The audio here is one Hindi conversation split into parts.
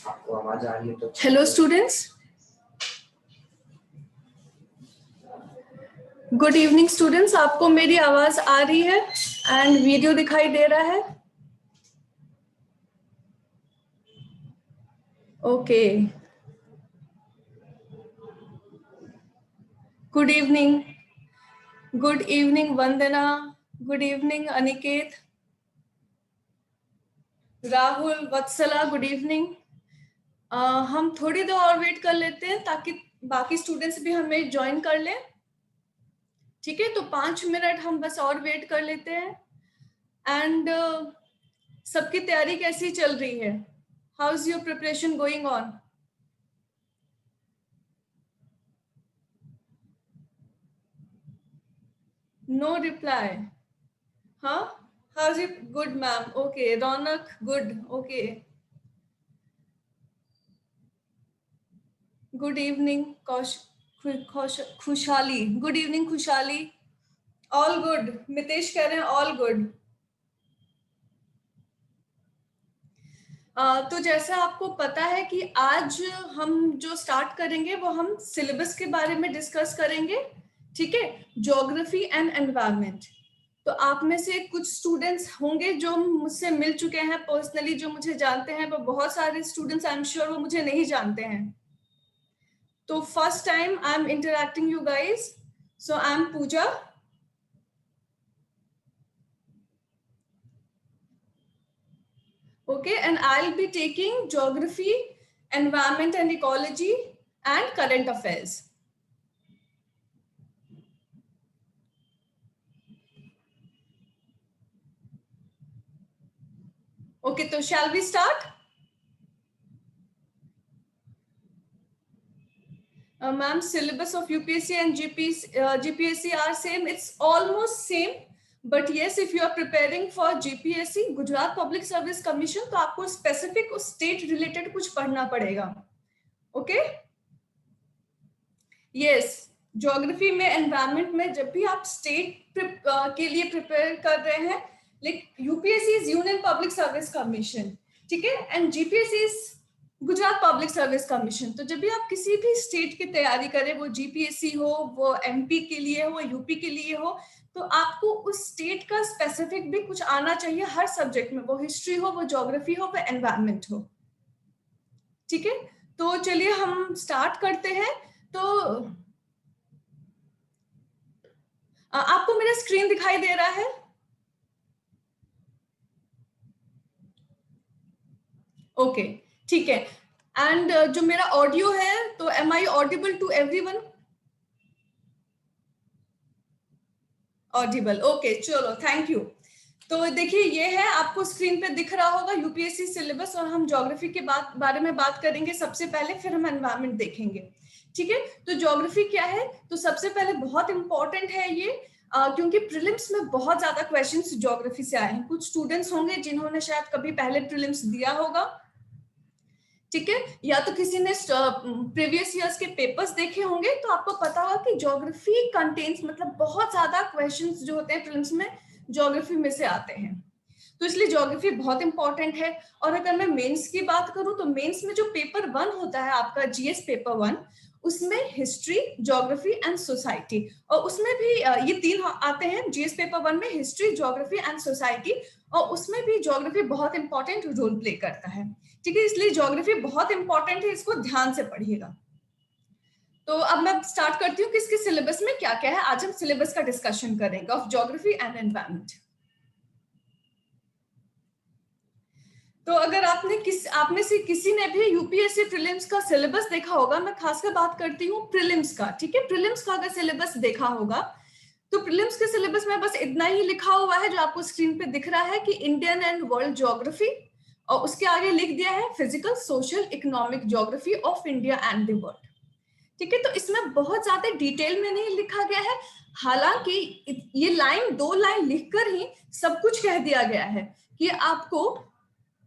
आपको आवाज आ रही है तो hello students, good evening students. आपको मेरी आवाज आ रही है एंड वीडियो दिखाई दे रहा है? Okay, good evening. Good evening Vandana, good evening Aniket, Rahul, Vatsala, good evening. हम थोड़ी देर और वेट कर लेते हैं ताकि बाकी स्टूडेंट्स भी हमें ज्वाइन कर लें। ठीक है, तो 5 मिनट हम बस और वेट कर लेते हैं। एंड सबकी तैयारी कैसी चल रही है? How is your preparation going on? No reply. हाँ, how is it? Good ma'am, okay. Raunak, good, okay. Good evening Khushhali, good evening Khushhali. All good. Mitesh कह रहे हैं ऑल गुड। तो जैसा आपको पता है कि आज हम जो स्टार्ट करेंगे वो हम सिलेबस के बारे में डिस्कस करेंगे। ठीक है, ज्योग्राफी एंड एनवायरनमेंट। तो आप में से कुछ स्टूडेंट्स होंगे जो मुझसे मिल चुके हैं पर्सनली, जो मुझे जानते हैं, वो बहुत सारे स्टूडेंट्स आई एम श्योर वो मुझे नहीं जानते हैं। तो first time I am interacting you guys, so I am Pooja. Okay, and I'll be taking geography, environment and ecology, and current affairs. Okay, so shall we start? Ma'am, syllabus of UPSC and GPSC are same. It's almost same. But yes, if you are preparing for GPSC, Gujarat public service commission, तो आपको स्पेसिफिक उस स्टेट रिलेटेड कुछ पढ़ना पड़ेगा। Okay, yes. ज्योग्राफी में, एनवायरनमेंट में जब भी आप स्टेट के लिए प्रिपेयर कर रहे हैं, like UPSC is union public service commission, ठीक है, and GPSC is Gujarat public service commission. तो जब भी आप किसी भी स्टेट की तैयारी करें, वो जीपीएससी हो, वो एमपी के लिए हो, यूपी के लिए हो, तो आपको उस स्टेट का स्पेसिफिक भी कुछ आना चाहिए हर सब्जेक्ट में, वो हिस्ट्री हो, वो ज्योग्राफी हो, वो एनवायरनमेंट हो। ठीक है, तो चलिए हम स्टार्ट करते हैं। तो आपको मेरा स्क्रीन दिखाई दे रहा है? ओके, ठीक है। एंड जो मेरा ऑडियो है, तो am I audible to everyone? Audible, okay, चलो, थैंक यू। तो देखिए, ये है, आपको स्क्रीन पे दिख रहा होगा यूपीएससी सिलेबस, और हम ज्योग्राफी के बारे में बात करेंगे सबसे पहले, फिर हम एनवायरनमेंट देखेंगे। ठीक है, तो ज्योग्राफी क्या है? तो सबसे पहले बहुत इंपॉर्टेंट है ये, क्योंकि प्रीलिम्स में बहुत ज्यादा क्वेश्चंस ज्योग्राफी से आए हैं। कुछ स्टूडेंट्स होंगे जिन्होंने शायद कभी पहले प्रीलिम्स दिया होगा, ठीक है, या तो किसी ने प्रीवियस इयर्स के पेपर्स देखे होंगे, तो आपको पता होगा कि ज्योग्राफी कंटेन्स, मतलब बहुत ज्यादा क्वेश्चंस जो होते हैं प्रीलिम्स में, ज्योग्राफी में से आते हैं। तो इसलिए ज्योग्राफी बहुत इंपॉर्टेंट है। और अगर मैं मेंस की बात करूं, तो मेंस में जो पेपर 1 होता है आपका, जीएस पेपर 1, उसमें हिस्ट्री, ज्योग्राफी एंड सोसाइटी, और उसमें भी ये 3 आते हैं जीएस पेपर 1 में, हिस्ट्री, ज्योग्राफी एंड सोसाइटी, और उसमें भी ज्योग्राफी बहुत इंपॉर्टेंट रोल प्ले करता है। ठीक है, इसलिए ज्योग्राफी बहुत इंपॉर्टेंट है, इसको ध्यान से पढ़िएगा। तो अब मैं स्टार्ट करती हूँ कि इसके सिलेबस में क्या क्या है। आज हम सिलेबस का डिस्कशन करेंगे ऑफ ज्योग्राफी एंड एनवायरनमेंट। तो अगर आप में से किसी ने भी यूपीएससी प्रीलिम्स का सिलेबस देखा होगा, मैं खासकर बात करती हूँ प्रीलिम्स का, ठीक है, प्रीलिम्स का अगर सिलेबस देखा होगा, तो प्रीलिम्स के सिलेबस में बस इतना ही लिखा हुआ है जो आपको स्क्रीन पे दिख रहा है कि इंडियन एंड वर्ल्ड ज्योग्राफी, और उसके आगे लिख दिया है physical, social, economic geography of India and the world. ठीक है, तो इसमें बहुत ज्यादा डिटेल में नहीं लिखा गया है, हालांकि ये लाइन 2 लाइन लिखकर ही सब कुछ कह दिया गया है कि आपको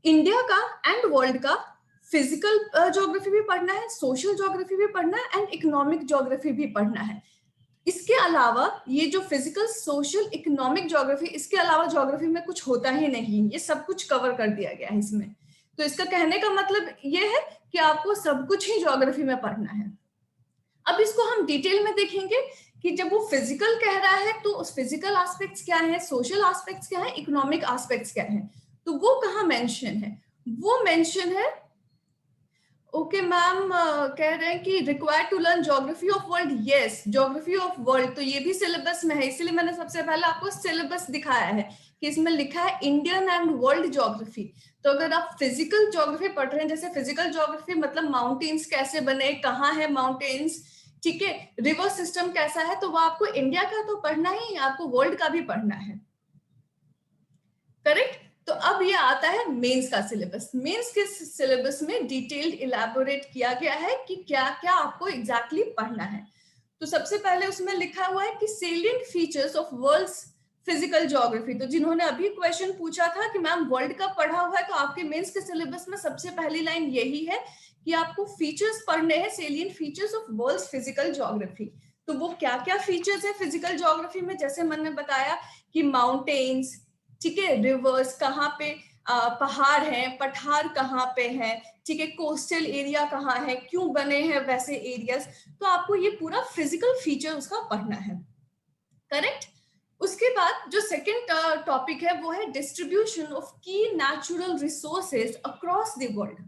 इंडिया का एंड वर्ल्ड का फिजिकल ज्योग्राफी भी पढ़ना है, सोशल ज्योग्राफी भी पढ़ना है, एंड इकोनॉमिक ज्योग्राफी भी पढ़ना है। इसके अलावा ये जो फिजिकल, सोशल, इकोनॉमिक ज्योग्राफी, इसके अलावा ज्योग्राफी में कुछ होता ही नहीं, ये सब कुछ कवर कर दिया गया है इसमें। तो इसका कहने का मतलब ये है कि आपको सब कुछ ही ज्योग्राफी में पढ़ना है। अब इसको हम डिटेल में देखेंगे कि जब वो फिजिकल कह रहा है तो उस फिजिकल एस्पेक्ट्स क्या है, सोशल एस्पेक्ट्स क्या है, इकोनॉमिक एस्पेक्ट्स क्या है, तो वो कहाँ मेंशन है? वो मेंशन है, ओके मैम कह रहे हैं कि required to learn geography of world, yes geography of world, तो ये भी सिलेबस में है, इसीलिए मैंने सबसे पहले आपको सिलेबस दिखाया है कि इसमें लिखा है इंडियन एंड वर्ल्ड ज्योग्राफी। तो अगर आप फिजिकल ज्योग्राफी पढ़ रहे हैं, जैसे फिजिकल ज्योग्राफी मतलब माउंटेन्स कैसे बने, कहाँ है माउंटेन्स, ठीक है, रिवर सिस्टम कैसा है, तो वो आपको इंडिया का तो पढ़ना ही, आपको वर्ल्ड का भी पढ़ना है, करेक्ट। तो अब ये आता है मेंस का सिलेबस। मेंस के सिलेबस में डिटेल्ड इलैबोरेट किया गया है कि क्या क्या आपको एग्जैक्टली पढ़ना है। तो सबसे पहले उसमें लिखा हुआ है कि salient features of world's physical geography. तो जिन्होंने अभी क्वेश्चन पूछा था कि मैम वर्ल्ड का पढ़ा हुआ है, तो आपके मेंस के सिलेबस में सबसे पहली लाइन यही है कि आपको फीचर्स पढ़ने हैं, salient features of world's physical geography. तो वो क्या क्या फीचर्स है फिजिकल ज्योग्राफी में, जैसे मैंने बताया कि माउंटेन्स, ठीक है, रिवर्स कहाँ पे, पहाड़ हैं, पठार कहाँ पे है, ठीक है, कोस्टल एरिया कहाँ है, क्यों बने हैं वैसे एरियाज, तो आपको ये पूरा फिजिकल फीचर उसका पढ़ना है, करेक्ट। उसके बाद जो सेकंड टॉपिक है वो है डिस्ट्रीब्यूशन ऑफ की natural resources across the world,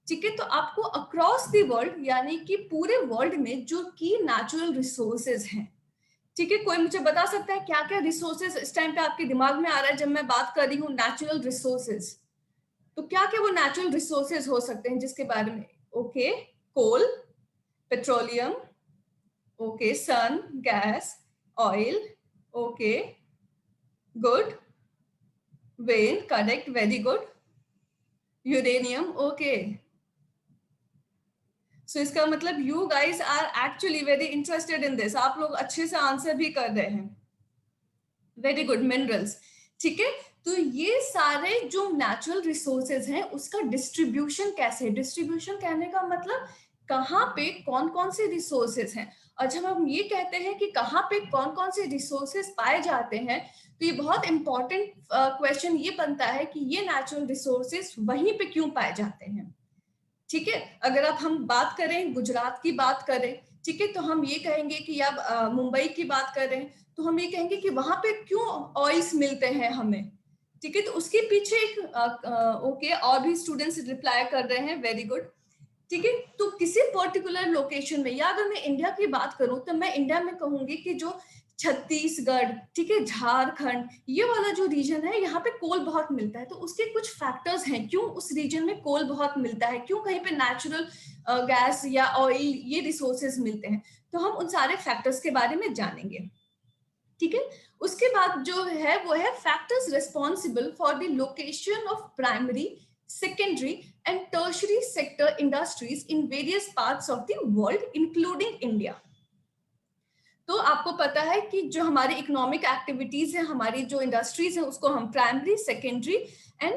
ठीक है। तो आपको अक्रॉस द वर्ल्ड यानी कि पूरे वर्ल्ड में जो की नेचुरल रिसोर्सेज हैं, ठीक है, कोई मुझे बता सकता है क्या क्या रिसोर्सेज इस टाइम पे आपके दिमाग में आ रहा है जब मैं बात कर रही हूँ नेचुरल रिसोर्सेज, तो क्या क्या वो नेचुरल रिसोर्सेज हो सकते हैं जिसके बारे में, okay, coal, petroleum, okay, sun, gas, oil, okay, good, wind, correct, very good, uranium, okay. So इसका मतलब you guys are actually very interested in this, आप लोग अच्छे से आंसर भी कर रहे हैं, वेरी गुड, मिनरल्स, ठीक है। तो ये सारे जो नेचुरल रिसोर्सेज हैं उसका डिस्ट्रीब्यूशन कैसे है, डिस्ट्रीब्यूशन कहने का मतलब कहाँ पे कौन कौन से रिसोर्सेज हैं, और जब हम ये कहते हैं कि कहाँ पे कौन कौन से रिसोर्सेज पाए जाते हैं, तो ये बहुत इंपॉर्टेंट क्वेश्चन ये बनता है कि ये नेचुरल रिसोर्सेज वहीं पे क्यों पाए जाते हैं, ठीक है। अगर आप हम बात करें गुजरात की बात करें, ठीक है, तो हम ये कहेंगे कि आप मुंबई की बात करें तो हम ये कहेंगे कि वहां पे क्यों ऑयल्स मिलते हैं हमें, ठीक है। तो उसके पीछे एक ओके, और भी स्टूडेंट्स रिप्लाई कर रहे हैं, वेरी गुड, ठीक है। तो किसी पर्टिकुलर लोकेशन में, या अगर मैं इंडिया की बात करूं तो मैं इंडिया में कहूंगी कि जो छत्तीसगढ़, ठीक है, झारखंड, ये वाला जो रीजन है यहाँ पे कोल बहुत मिलता है, तो उसके कुछ फैक्टर्स हैं क्यों उस रीजन में कोल बहुत मिलता है, क्यों कहीं पे नेचुरल गैस या ऑयल ये रिसोर्सेज मिलते हैं, तो हम उन सारे फैक्टर्स के बारे में जानेंगे, ठीक है। उसके बाद जो है वो है factors responsible for the location of primary, secondary and tertiary sector industries in various parts of the world including India. तो आपको पता है कि जो हमारी इकोनॉमिक एक्टिविटीज है, हमारी जो इंडस्ट्रीज है, उसको हम primary, secondary and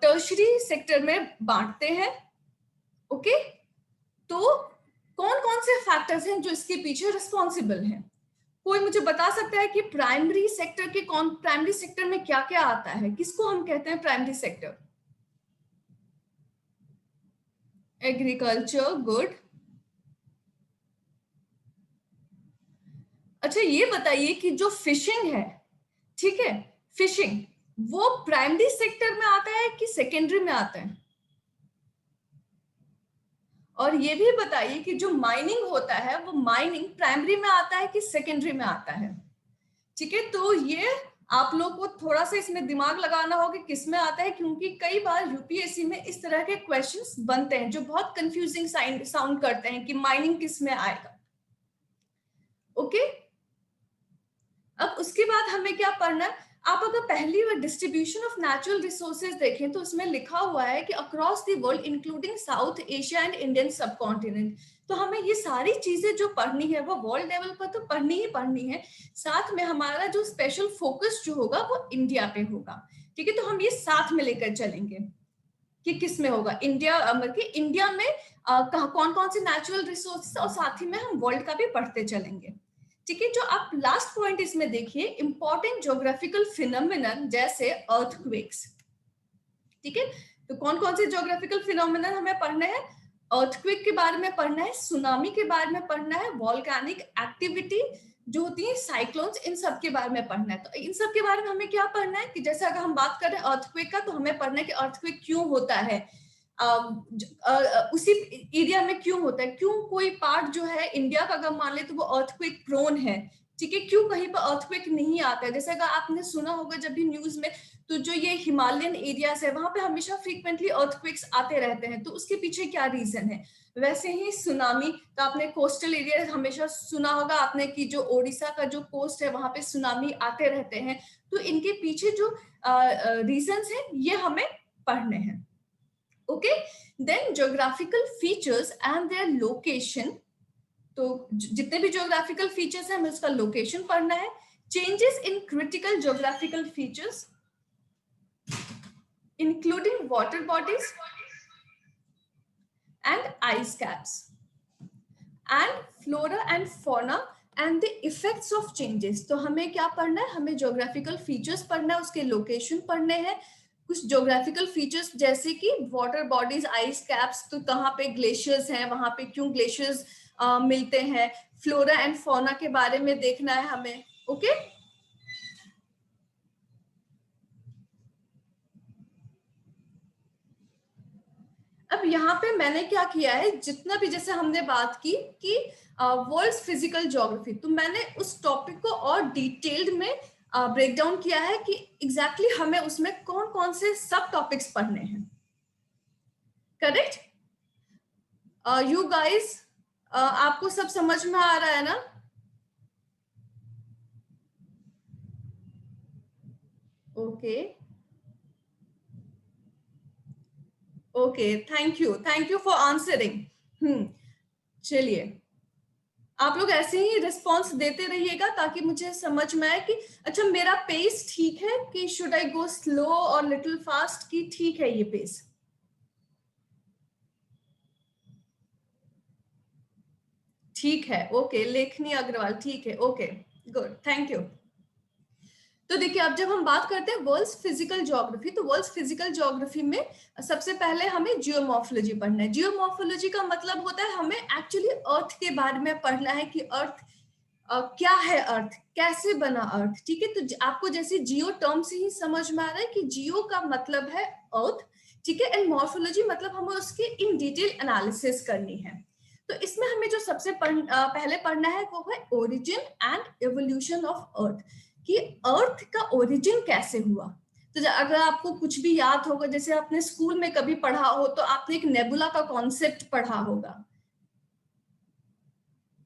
tertiary sector में बांटते हैं, ओके। तो कौन कौन से फैक्टर्स हैं जो इसके पीछे रिस्पॉन्सिबल हैं? कोई मुझे बता सकता है कि प्राइमरी सेक्टर के कौन, प्राइमरी सेक्टर में क्या क्या आता है, किसको हम कहते हैं प्राइमरी सेक्टर? Agriculture, good. अच्छा ये बताइए कि जो फिशिंग है, ठीक है, फिशिंग वो प्राइमरी सेक्टर में आता है कि सेकेंडरी में आता है? और ये भी बताइए कि जो माइनिंग होता है वो माइनिंग प्राइमरी में आता है कि सेकेंडरी में आता है, ठीक है। तो ये आप लोग को थोड़ा सा इसमें दिमाग लगाना होगा किस में आता है, क्योंकि कई बार यूपीएससी में इस तरह के क्वेश्चंस बनते हैं जो बहुत कंफ्यूजिंग साउंड करते हैं कि माइनिंग किस में आएगा, ओके। अब उसके बाद हमें क्या पढ़ना है, आप अगर पहली बार डिस्ट्रीब्यूशन ऑफ नेचुरल रिसोर्सेज देखें तो उसमें लिखा हुआ है कि across the world including south Asia and Indian subcontinent. तो हमें ये सारी चीजें जो पढ़नी है वो वर्ल्ड लेवल पर तो पढ़नी ही पढ़नी है, साथ में हमारा जो स्पेशल फोकस जो होगा वो इंडिया पे होगा, ठीक है। तो हम ये साथ में लेकर चलेंगे कि किस में होगा, इंडिया मतलब कि इंडिया में कौन कौन से नेचुरल रिसोर्सेज, और साथ ही में हम वर्ल्ड का भी पढ़ते चलेंगे, ठीक है। जो आप लास्ट पॉइंट इसमें देखिए, इंपॉर्टेंट ज्योग्राफिकल फिनोमेनन जैसे अर्थक्वेक्स, ठीक है। तो कौन कौन से ज्योग्राफिकल फिनोमेना हमें पढ़ने हैं? अर्थक्वेक के बारे में पढ़ना है, सुनामी के बारे में पढ़ना है, वॉल्केनिक एक्टिविटी जो होती है, साइक्लोन्स, इन सब के बारे में पढ़ना है। तो इन सब के बारे में हमें क्या पढ़ना है कि जैसे अगर हम बात करें अर्थक्वेक का, तो हमें पढ़ना है कि अर्थक्वेक क्यों होता है, उसी एरिया में क्यों होता है, क्यों कोई पार्ट जो है इंडिया का अगर मान ले तो वो अर्थक्वेक प्रोन है, ठीक है, क्यों कहीं पर अर्थक्वेक नहीं आता है। जैसे अगर आपने सुना होगा जब भी न्यूज में, तो जो ये हिमालयन एरियाज है वहां पे हमेशा फ्रीक्वेंटली अर्थक्वेक्स आते रहते हैं, तो उसके पीछे क्या रीजन है। वैसे ही सुनामी, तो आपने कोस्टल एरिया हमेशा सुना होगा आपने कि जो ओडिशा का जो कोस्ट है वहां पे सुनामी आते रहते हैं, तो इनके पीछे जो रीजंस है ये हमें पढ़ने हैं। Okay, then geographical features and their location, तो जितने भी ज्योग्राफिकल फीचर्स हैं हमें उसका लोकेशन पढ़ना है। Changes in critical geographical features including water bodies and ice caps and flora and fauna and the effects of changes. तो हमें क्या पढ़ना है, हमें ज्योग्राफिकल फीचर्स पढ़ना है, उसके लोकेशन पढ़ने हैं। कुछ ज्योग्राफिकल फीचर्स जैसे कि वाटर बॉडीज, आइस कैप्स, तो कहाँ पे ग्लेशियर्स हैं, वहां पे क्यों ग्लेशियर्स मिलते हैं, फ्लोरा एंड फौना के बारे में देखना है हमें। ओके, अब यहाँ पे मैंने क्या किया है, जितना भी जैसे हमने बात की कि वर्ल्ड्स फिजिकल ज्योग्राफी, तो मैंने उस टॉपिक को और डिटेल्ड में ब्रेक डाउन किया है कि एग्जैक्टली हमें उसमें कौन कौन से सब टॉपिक्स पढ़ने हैं। करेक्ट? यू गाइस, आपको सब समझ में आ रहा है ना? Okay okay, thank you for answering. चलिए, आप लोग ऐसे ही रिस्पॉन्स देते रहिएगा ताकि मुझे समझ में आए कि अच्छा मेरा पेस ठीक है, कि शुड आई गो स्लो और लिटिल फास्ट, की ठीक है ये पेस। ठीक है, ओके, लेखनी अग्रवाल, ठीक है, ओके, गुड, थैंक यू। तो देखिए, अब जब हम बात करते हैं वर्ल्ड्स फिजिकल ज्योग्राफी, तो वर्ल्ड्स फिजिकल ज्योग्राफी में सबसे पहले हमें जियोमॉर्फोलॉजी पढ़ना है। जियोमॉर्फोलॉजी का मतलब होता है हमें एक्चुअली अर्थ के बारे में पढ़ना है कि अर्थ क्या है, अर्थ कैसे बना अर्थ, ठीक है। तो आपको जैसे जियो टर्म से ही समझ में आ रहा है कि जियो का मतलब है अर्थ, ठीक है, एंड मॉर्फोलॉजी मतलब हमें उसकी इन डिटेल एनालिसिस करनी है। तो इसमें हमें जो सबसे पहले पढ़ना है वो है origin and evolution of earth, कि अर्थ का ओरिजिन कैसे हुआ। तो अगर आपको कुछ भी याद होगा, जैसे आपने स्कूल में कभी पढ़ा हो, तो आपने एक नेबुला का कॉन्सेप्ट पढ़ा होगा,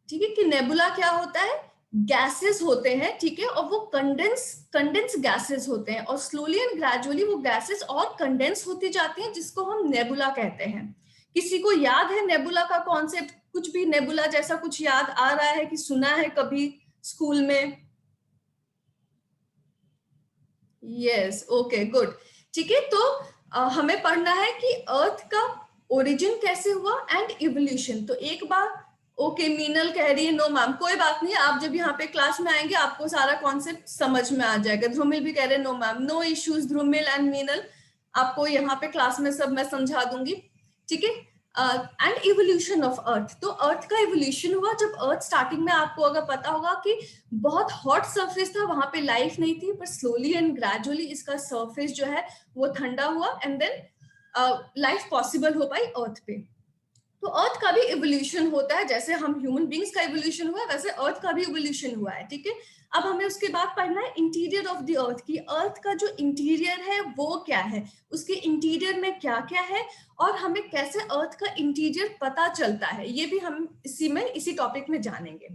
ठीक है, कि नेबुला क्या होता है, गैसेस होते हैं, ठीक है, और वो कंडेंस गैसेस होते हैं, और स्लोली एंड ग्रेजुअली वो गैसेस और कंडेंस होती जाती हैं, जिसको हम नेबुला कहते हैं। किसी को याद है नेबुला का कॉन्सेप्ट, कुछ भी नेबुला जैसा कुछ याद आ रहा है कि सुना है कभी स्कूल में? यस, ओके, गुड, ठीक है। तो हमें पढ़ना है कि अर्थ का ओरिजिन कैसे हुआ एंड इवोल्यूशन। तो एक बार, ओके, मीनल कह रही है नो मैम, कोई बात नहीं, आप जब यहाँ पे क्लास में आएंगे आपको सारा कॉन्सेप्ट समझ में आ जाएगा। ध्रुमिल भी कह रहे हैं no ma'am, no issues Dhrumil and Meenal, आपको यहाँ पे क्लास में सब मैं समझा दूंगी, ठीक है। एंड इवोल्यूशन ऑफ अर्थ, तो अर्थ का इवोल्यूशन हुआ जब अर्थ स्टार्टिंग में, आपको अगर पता होगा कि बहुत हॉट सरफेस था, वहां पे लाइफ नहीं थी, पर स्लोली एंड ग्रेजुअली इसका सरफेस जो है वो ठंडा हुआ, एंड देन लाइफ पॉसिबल हो पाई अर्थ पे। तो अर्थ का भी इवोल्यूशन होता है, जैसे हम ह्यूमन बींग्स का इवोल्यूशन हुआ वैसे अर्थ का भी इवोल्यूशन हुआ है, ठीक है। अब हमें उसके बाद पढ़ना है इंटीरियर ऑफ द अर्थ, की अर्थ का जो इंटीरियर है वो क्या है, उसके इंटीरियर में क्या क्या है, और हमें कैसे अर्थ का इंटीरियर पता चलता है, ये भी हम इसी टॉपिक में जानेंगे।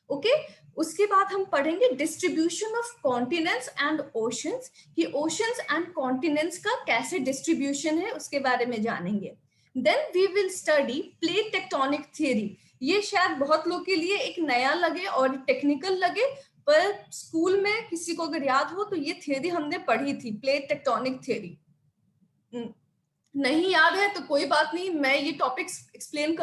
ओके, उसके बाद हम पढ़ेंगे distribution of continents and oceans, कि ओशंस एंड कॉन्टिनेंट्स का कैसे डिस्ट्रीब्यूशन है उसके बारे में जानेंगे। Then we will study plate tectonic theory. ये शायद बहुत लोग के लिए एक नया लगे और टेक्निकल लगे, पर स्कूल में किसी को अगर याद हो तो ये थियरी हमने पढ़ी थी, प्लेट टेक्टोनिक थियरी। नहीं याद है तो कोई बात नहीं, मैं ये टॉपिक्स एक्सप्लेन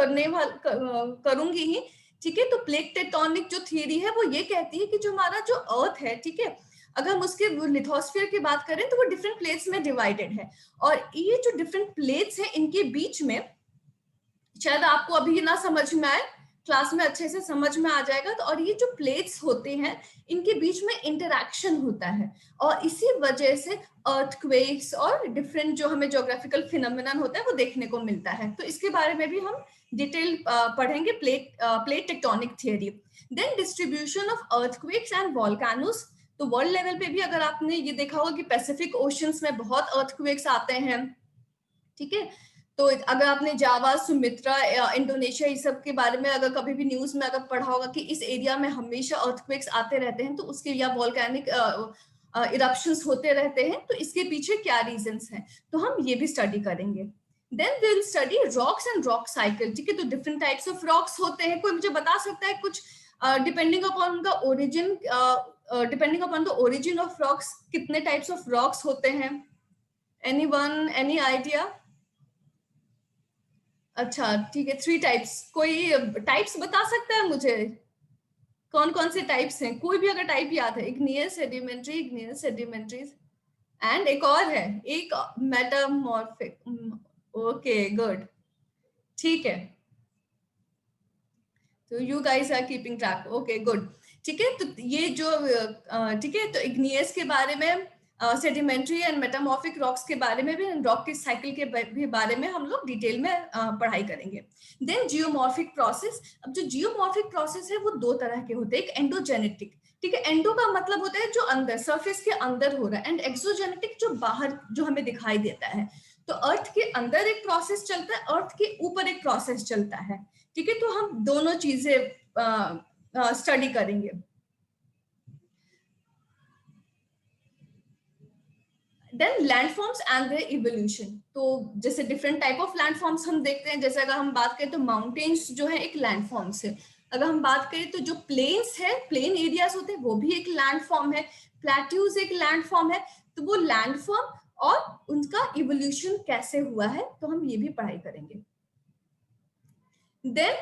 करूंगी ही, ठीक है। तो प्लेट टेक्टोनिक जो थियरी है वो ये कहती है कि जो हमारा जो अर्थ है, ठीक है, अगर हम उसके लिथोस्फीयर की बात करें तो वो डिफरेंट प्लेट्स में डिवाइडेड है, और ये जो डिफरेंट प्लेट्स हैं इनके बीच में, शायद आपको अभी ना समझ में आए, क्लास में अच्छे से समझ में आ जाएगा। तो और ये जो प्लेट्स होते हैं इनके बीच में इंटरैक्शन होता है, और इसी वजह से अर्थक्वेक्स और डिफरेंट जो हमें ज्योग्राफिकल फिनोमेनन होता है वो देखने को मिलता है। तो इसके बारे में भी हम डिटेल पढ़ेंगे, plate tectonic theory. Then distribution of earthquakes and volcanoes. तो वर्ल्ड लेवल पे भी अगर आपने ये देखा होगा कि पैसिफिक ओशंस में बहुत अर्थक्वेक्स आते हैं, ठीक है। तो अगर आपने जावा, सुमित्रा, इंडोनेशिया, इस सब के बारे में अगर कभी भी न्यूज में अगर पढ़ा होगा कि इस एरिया में हमेशा अर्थक्वेक्स आते रहते हैं, तो उसके या वोल्केनिक इरप्शंस होते रहते हैं, तो इसके पीछे क्या रीजंस हैं, तो हम ये भी स्टडी करेंगे। Then we will study rocks and rock cycle, ठीक है। तो डिफरेंट टाइप्स ऑफ रॉक्स होते हैं। कोई मुझे बता सकता है कुछ depending upon the origin, depending upon the origin of rocks कितने टाइप्स ऑफ रॉक्स होते हैं? Anyone, any idea? अच्छा ठीक है, 3 टाइप्स। कोई टाइप्स बता सकता है मुझे, कौन कौन से टाइप्स हैं? कोई भी अगर टाइप याद है। इग्नियस, सेडिमेंट्री, इग्नियस, सेडिमेंट्रीज, एंड एक और है, एक मेटामॉर्फिक। ओके गुड, ठीक है। तो you guys are keeping track, okay good, ठीक है। तो ये जो ठीक है, तो इग्नियस के बारे में, सेडिमेंट्री एंड मेटामॉर्फिक रॉक्स के बारे में भी, रॉक के साइकिल के भी बारे में हम लोग डिटेल में पढ़ाई करेंगे। Then geomorphic process. अब जो जियोमॉर्फिक प्रोसेस है वो 2 तरह के होते हैं, एक एंडोजेनेटिक, ठीक है, एंडो का मतलब होता है जो अंदर, सरफेस के अंदर हो रहा है, एंड एक्सोजेनेटिक जो बाहर, जो हमें दिखाई देता है। तो अर्थ के अंदर एक प्रोसेस चलता है, अर्थ के ऊपर एक प्रोसेस चलता है, ठीक है। तो हम दोनों चीजें स्टडी करेंगे। Then landforms and their evolution. तो जैसे डिफरेंट टाइप ऑफ लैंडफॉर्म्स हम देखते हैं, जैसे अगर हम बात करें तो माउंटेन्स जो है एक लैंडफॉर्म्स है। अगर हम बात करें तो जो प्लेन्स है, प्लेन एरियाज होते हैं, वो भी एक लैंडफॉर्म है। प्लेट्यूज एक लैंडफॉर्म है। तो वो लैंडफॉर्म और उनका इवोल्यूशन कैसे हुआ है, तो हम ये भी पढ़ाई करेंगे। देन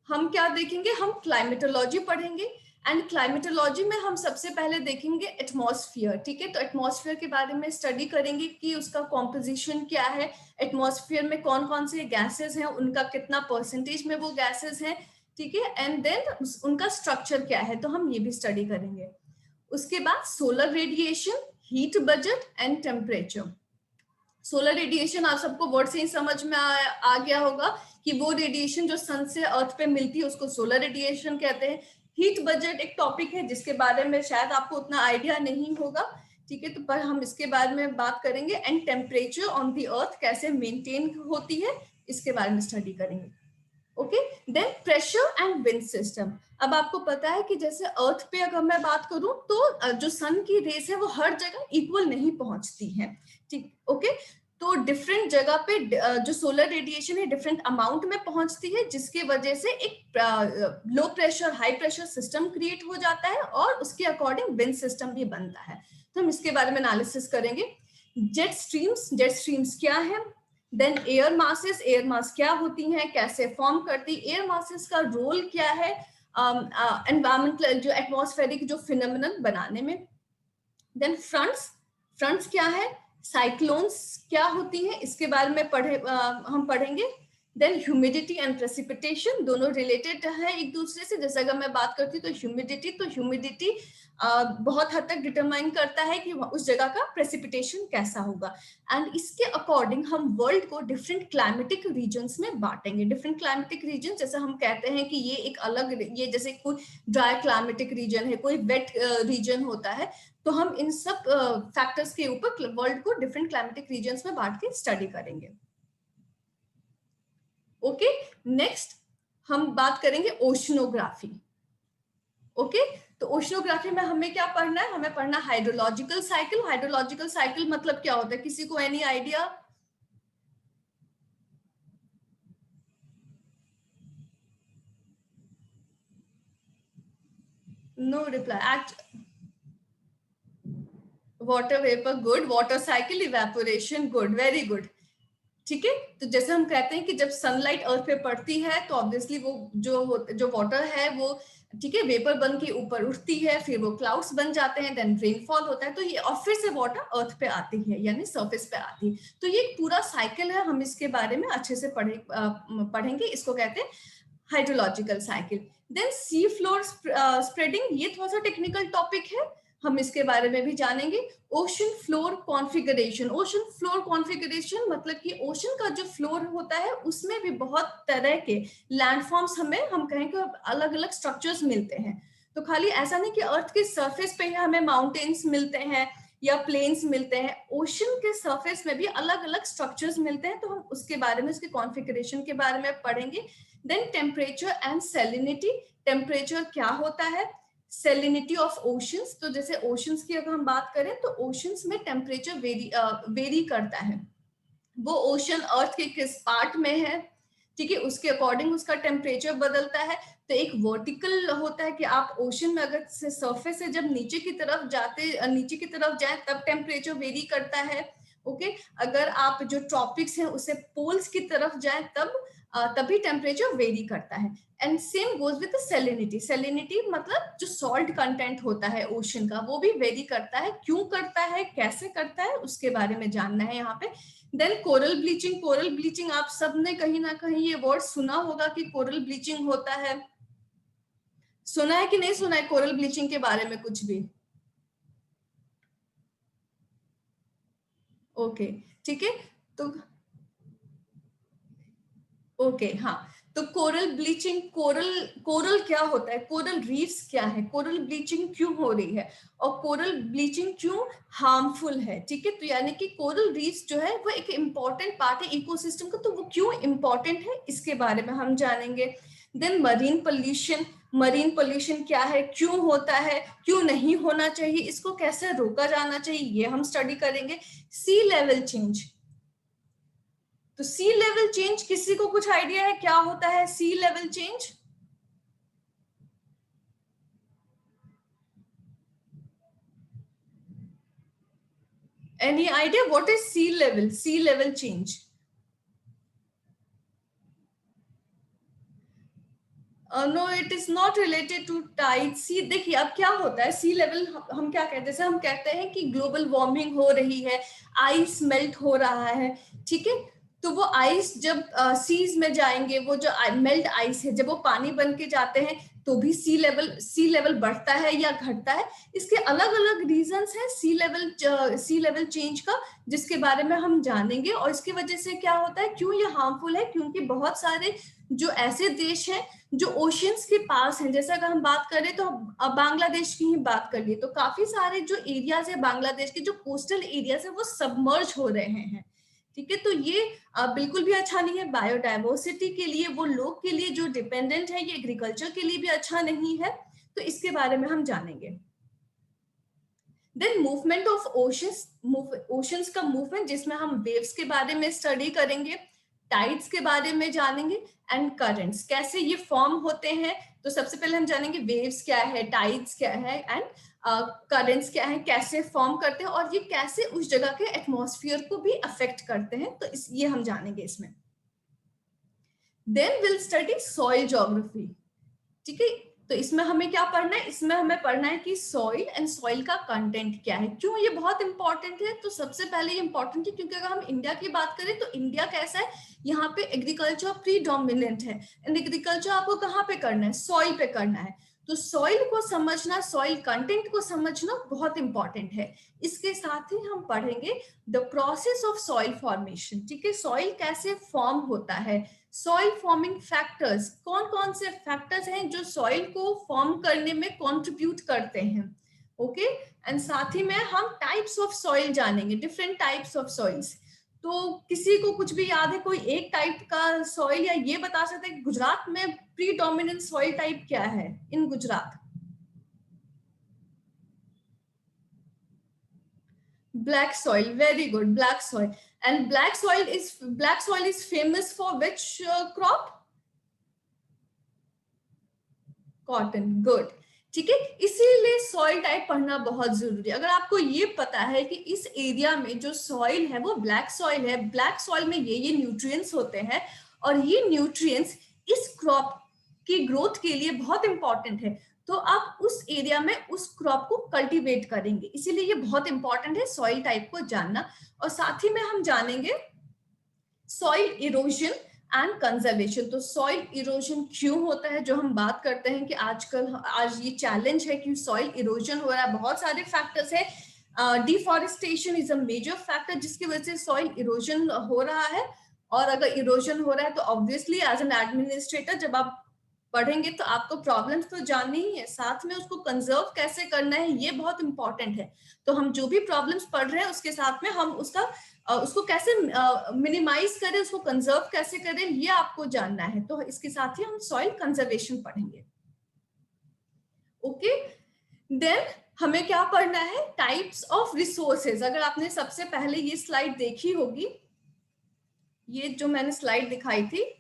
हम क्या देखेंगे, हम क्लाइमेटोलॉजी पढ़ेंगे, एंड क्लाइमेटोलॉजी में हम सबसे पहले देखेंगे एटमॉस्फेयर, ठीक है। तो एटमॉस्फेयर के बारे में स्टडी करेंगे कि उसका कॉम्पोजिशन क्या है, एटमॉस्फेयर में कौन कौन से गैसेस हैं, उनका कितना परसेंटेज में वो गैसेस हैं, ठीक है, एंड देन उनका स्ट्रक्चर क्या है, तो हम ये भी स्टडी करेंगे। उसके बाद solar radiation, heat budget and temperature. Solar radiation आप सबको वर्ड से ही समझ में आ गया होगा कि वो रेडिएशन जो सन से अर्थ पे मिलती है उसको सोलर रेडिएशन कहते हैं। हीट बजट एक टॉपिक है जिसके बारे में शायद आपको उतना आइडिया नहीं होगा, ठीक है, तो पर हम इसके बारे में बात करेंगे। And temperature on the earth कैसे मेंटेन होती है, इसके बारे में स्टडी करेंगे। Okay, then pressure and wind system. अब आपको पता है कि जैसे अर्थ पे अगर मैं बात करूं तो जो सन की रेस है वो हर जगह इक्वल नहीं पहुंचती है, ठीक, ओके। तो डिफरेंट जगह पे जो सोलर रेडिएशन है डिफरेंट अमाउंट में पहुंचती है, जिसकी वजह से एक low pressure high pressure system create हो जाता है, और उसके अकॉर्डिंग विंड सिस्टम भी बनता है। तो हम इसके बारे में एनालिसिस करेंगे। जेट स्ट्रीम्स क्या है? Then air masses, air mass क्या होती हैं, कैसे फॉर्म करती, एयर मासेस का रोल क्या है एनवायरमेंटल जो एटमॉस्फेरिक जो फिनोमेनन बनाने में। देन फ्रंट्स क्या है, साइक्लोन्स क्या होती हैं, इसके बारे में हम पढ़ेंगे। देन ह्यूमिडिटी एंड प्रेसिपिटेशन, दोनों रिलेटेड है एक दूसरे से। जैसे अगर मैं बात करती हूँ तो ह्यूमिडिटी बहुत हद तक डिटरमाइन करता है कि उस जगह का प्रेसिपिटेशन कैसा होगा, एंड इसके अकॉर्डिंग हम वर्ल्ड को डिफरेंट क्लाइमेटिक रीजन्स में बांटेंगे। डिफरेंट क्लाइमेटिक रीजन, जैसे हम कहते हैं कि ये एक अलग, ये जैसे कोई ड्राई क्लाइमेटिक रीजन है, कोई वेट रीजन होता है, तो हम इन सब फैक्टर्स के ऊपर वर्ल्ड को डिफरेंट क्लाइमेटिक रीजन्स में बांट के स्टडी करेंगे। ओके, नेक्स्ट हम बात करेंगे ओशनोग्राफी। ओके, तो ओशनोग्राफी में हमें क्या पढ़ना है? हमें पढ़ना हाइड्रोलॉजिकल साइकिल। हाइड्रोलॉजिकल साइकिल मतलब क्या होता है, किसी को any idea? No reply. Water vapour, good. Water cycle, evaporation, good, very good, ठीक है। तो जैसे हम कहते हैं कि जब सनलाइट अर्थ पे पड़ती है तो ऑब्वियसली वो जो वाटर है वो, ठीक है, वेपर बन के ऊपर उठती है, फिर वो क्लाउड्स बन जाते हैं, देन रेनफॉल होता है, तो ये और फिर से वाटर अर्थ पे आती है यानी सरफेस पे आती है। तो ये एक पूरा साइकिल है, हम इसके बारे में अच्छे से पढ़ेंगे। इसको कहते हैं hydrological cycle. Then sea floor spreading, ये थोड़ा सा टेक्निकल टॉपिक है, हम इसके बारे में भी जानेंगे। Ocean floor configuration, ocean floor configuration मतलब कि ओशन का जो फ्लोर होता है उसमें भी बहुत तरह के लैंडफॉर्म्स हमें, हम कहें कि अलग अलग स्ट्रक्चर्स मिलते हैं। तो खाली ऐसा नहीं कि अर्थ के सरफेस पे ही हमें माउंटेन्स मिलते हैं या प्लेन्स मिलते हैं, ओशन के सरफेस में भी अलग अलग स्ट्रक्चर्स मिलते हैं, तो हम उसके बारे में, उसके कॉन्फ़िगरेशन के बारे में पढ़ेंगे। Then temperature and salinity, temperature क्या होता है, सैलिनिटी ऑफ ओशंस, तो जैसे ओशंस की अगर हम बात करें तो ओशंस में टेम्परेचर वेरी करता है, वो ओशन अर्थ के किस पार्ट में है, ठीक है, उसके अकॉर्डिंग उसका टेम्परेचर बदलता है। तो एक वर्टिकल होता है कि आप ओशन में अगर सरफेस से जब नीचे की तरफ जाए तब टेम्परेचर वेरी करता है। ओके, अगर आप जो ट्रॉपिक्स हैं उसे पोल्स की तरफ जाए तभी टेम्परेचर वेरी करता है। And same goes with salinity, salinity मतलब जो सॉल्ट कंटेंट होता है ओशन का वो भी वेरी करता है, क्यों करता है, कैसे करता है, उसके बारे में जानना है यहाँ पे। Then coral bleaching, coral bleaching आप सबने कहीं ना कहीं ये वर्ड सुना होगा कि कोरल ब्लीचिंग होता है, सुना है कि नहीं सुना है कोरल ब्लीचिंग के बारे में कुछ भी? ओके, ठीक है, तो ओके, हाँ, तो कोरल ब्लीचिंग, कोरल कोरल क्या होता है, कोरल रीफ्स क्या है, कोरल ब्लीचिंग क्यों हो रही है और कोरल ब्लीचिंग क्यों हार्मफुल है, ठीक है। तो यानी कि कोरल रीफ्स जो है वो एक इम्पॉर्टेंट पार्ट है इकोसिस्टम का, तो वो क्यों इम्पॉर्टेंट है इसके बारे में हम जानेंगे। Then marine pollution, marine pollution क्या है, क्यों होता है, क्यों नहीं होना चाहिए, इसको कैसे रोका जाना चाहिए, ये हम स्टडी करेंगे। सी लेवल चेंज, तो सी लेवल चेंज किसी को कुछ आइडिया है क्या होता है sea level change? Any idea what is sea level change? No, it is not related to tide sea. देखिए अब क्या होता है सी लेवल, हम क्या कहते हैं, जैसे हम कहते हैं कि ग्लोबल वार्मिंग हो रही है, आइस मेल्ट हो रहा है, ठीक है, तो वो आइस जब सीज में जाएंगे, वो जो मेल्ट आइस है जब वो पानी बन के जाते हैं तो भी सी लेवल बढ़ता है या घटता है। इसके अलग अलग रीजंस हैं सी लेवल चेंज का, जिसके बारे में हम जानेंगे। और इसकी वजह से क्या होता है, क्यों ये हार्मफुल है, क्योंकि बहुत सारे जो ऐसे देश हैं जो ओशियंस के पास हैं, जैसे अगर हम बात करें तो अब बांग्लादेश की ही बात कर लिए, तो काफी सारे जो एरियाज है बांग्लादेश के, जो कोस्टल एरियाज है वो सबमर्ज हो रहे हैं, ठीक है। तो ये बिल्कुल भी अच्छा नहीं है बायोडाइवर्सिटी के लिए, वो लोग के लिए जो डिपेंडेंट है, ये एग्रीकल्चर के लिए भी अच्छा नहीं है, तो इसके बारे में हम जानेंगे। Then movement of oceans, oceans का मूवमेंट जिसमें हम वेव्स के बारे में स्टडी करेंगे, टाइड्स के बारे में जानेंगे, एंड करंट्स कैसे ये फॉर्म होते हैं। तो सबसे पहले हम जानेंगे वेव्स क्या है, टाइड्स क्या है, एंड करंट्स क्या है, कैसे फॉर्म करते हैं और ये कैसे उस जगह के एटमॉस्फेयर को भी अफेक्ट करते हैं, तो ये हम जानेंगे इसमें। Then will study soil geography, ठीक है। तो इसमें हमें क्या पढ़ना है, इसमें हमें पढ़ना है कि सॉइल एंड सॉइल का कंटेंट क्या है, क्यों ये बहुत इंपॉर्टेंट है। तो सबसे पहले ये इंपॉर्टेंट है क्योंकि अगर हम इंडिया की बात करें तो इंडिया कैसा है, यहाँ पे एग्रीकल्चर प्रीडोमिनेंट है, एंड एग्रीकल्चर आपको कहाँ पे करना है, सॉइल पे करना है। तो सॉइल को समझना, सॉइल कंटेंट को समझना बहुत इंपॉर्टेंट है। इसके साथ ही हम पढ़ेंगे the process of soil formation, ठीक है, सॉइल कैसे फॉर्म होता है, सॉइल फॉर्मिंग फैक्टर्स, कौन कौन से फैक्टर्स हैं जो सॉइल को फॉर्म करने में कंट्रीब्यूट करते हैं, ओके। एंड साथ ही में हम टाइप्स ऑफ सॉइल जानेंगे, डिफरेंट टाइप्स ऑफ सॉइल्स। तो किसी को कुछ भी याद है कोई एक टाइप का सॉइल, या ये बता सकते हैं गुजरात में प्रीडोमिनेंट सॉइल टाइप क्या है इन Gujarat? Black soil, very good, black soil. And black soil is famous for which crop? Cotton, good. ठीक है, इसीलिए सॉइल टाइप पढ़ना बहुत जरूरी है। अगर आपको ये पता है कि इस एरिया में जो सॉइल है वो ब्लैक सॉइल है, ब्लैक सॉइल में ये न्यूट्रिएंट्स होते हैं और ये न्यूट्रिएंट्स इस क्रॉप की ग्रोथ के लिए बहुत इंपॉर्टेंट है, तो आप उस एरिया में उस क्रॉप को कल्टीवेट करेंगे। इसीलिए ये बहुत इंपॉर्टेंट है सॉइल टाइप को जानना। और साथ ही में हम जानेंगे सॉइल इरोजन एंड कंजर्वेशन। तो सॉइल इरोजन क्यों होता है, जो हम बात करते हैं कि आज ये चैलेंज है कि सॉइल इरोजन हो रहा है, बहुत सारे फैक्टर्स है। Deforestation is a major factor जिसकी वजह से सॉइल इरोजन हो रहा है। और अगर इरोजन हो रहा है तो ऑब्वियसली एज एन एडमिनिस्ट्रेटर जब आप पढ़ेंगे तो आपको प्रॉब्लम्स तो जाननी ही है, साथ में उसको कंजर्व कैसे करना है ये बहुत इंपॉर्टेंट है। तो हम जो भी प्रॉब्लम्स पढ़ रहे हैं उसके साथ में हम उसको कैसे मिनिमाइज करें, उसको कंजर्व कैसे करें, ये आपको जानना है। तो इसके साथ ही हम सॉइल कंजर्वेशन पढ़ेंगे। ओके, देन हमें क्या पढ़ना है, टाइप्स ऑफ रिसोर्सेज। अगर आपने सबसे पहले ये स्लाइड देखी होगी, ये जो मैंने स्लाइड दिखाई थी,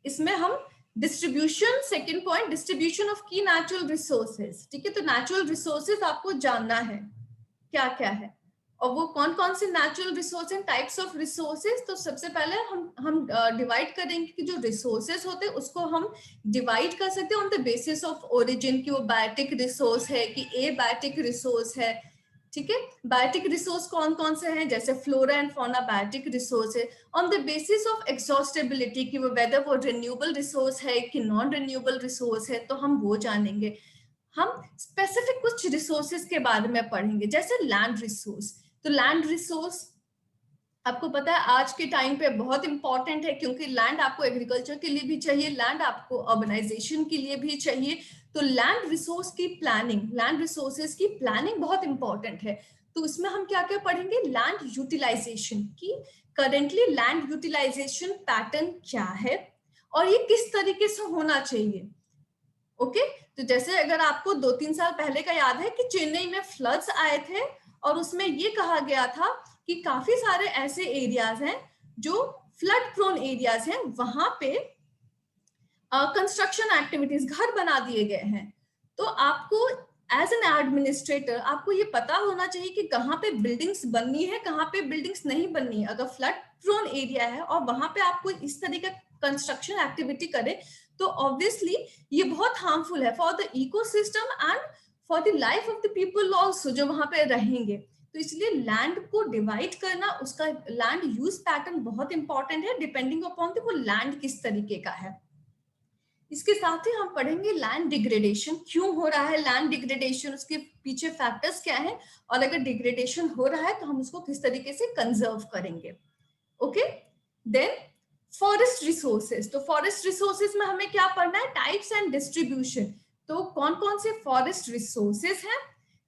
इसमें हम distribution, second point distribution of की नेचुरल रिसोर्सेज। ठीक है, तो नेचुरल रिसोर्सेज आपको जानना है क्या क्या है और वो कौन कौन से natural resource and types of resources. तो सबसे पहले हम डिवाइड करेंगे कि जो रिसोर्सेज होते हैं उसको हम डिवाइड कर सकते हैं on the basis of origin, कि वो बायोटिक रिसोर्स है कि ए बायोटिक रिसोर्स है। ठीक है, बायोटिक रिसोर्स कौन कौन से हैं, जैसे flora and fauna biotic resource है। On the basis of exhaustibility, कि वो वेदर वो रिन्यूएबल रिसोर्स है कि नॉन रिन्यूएबल रिसोर्स है, तो हम वो जानेंगे। हम स्पेसिफिक कुछ रिसोर्सेज के बारे में पढ़ेंगे, जैसे लैंड रिसोर्स। तो लैंड रिसोर्स आपको पता है आज के टाइम पे बहुत इंपॉर्टेंट है, क्योंकि लैंड आपको एग्रीकल्चर के लिए भी चाहिए, लैंड आपको अर्बनाइजेशन के लिए भी चाहिए। तो लैंड रिसोर्स की प्लानिंग, लैंड रिसोर्सेज की प्लानिंग बहुत इंपॉर्टेंट है। तो इसमें हम क्या क्या पढ़ेंगे, लैंड यूटिलाइजेशन की करेंटली लैंड यूटिलाइजेशन पैटर्न क्या है और ये किस तरीके से होना चाहिए। ओके, तो जैसे अगर आपको 2-3 साल पहले का याद है कि चेन्नई में फ्लड्स आए थे और उसमें ये कहा गया था कि काफी सारे ऐसे एरियाज हैं जो फ्लड प्रोन एरियाज हैं, वहां पे कंस्ट्रक्शन एक्टिविटीज, घर बना दिए गए हैं। तो आपको एज एन एडमिनिस्ट्रेटर आपको ये पता होना चाहिए कि कहाँ पे बिल्डिंग्स बननी है, कहाँ पे बिल्डिंग्स नहीं बननी है। अगर फ्लड प्रोन एरिया है और वहां पे आपको इस तरह का कंस्ट्रक्शन एक्टिविटी करे तो ऑब्वियसली ये बहुत हार्मफुल है for the ecosystem and for the life of the people also जो वहां पे रहेंगे। तो इसलिए लैंड को डिवाइड करना, उसका लैंड यूज पैटर्न बहुत इंपॉर्टेंट है, डिपेंडिंग अपॉन वो लैंड किस तरीके का है। इसके साथ ही हम पढ़ेंगे लैंड डिग्रेडेशन, क्यों हो रहा है लैंड डिग्रेडेशन, उसके पीछे फैक्टर्स क्या है, और अगर डिग्रेडेशन हो रहा है तो हम उसको किस तरीके से कंजर्व करेंगे। Okay, then forest resources. तो फॉरेस्ट रिसोर्सेज में हमें क्या पढ़ना है, टाइप्स एंड डिस्ट्रीब्यूशन। तो कौन कौन से फॉरेस्ट रिसोर्सेज हैं,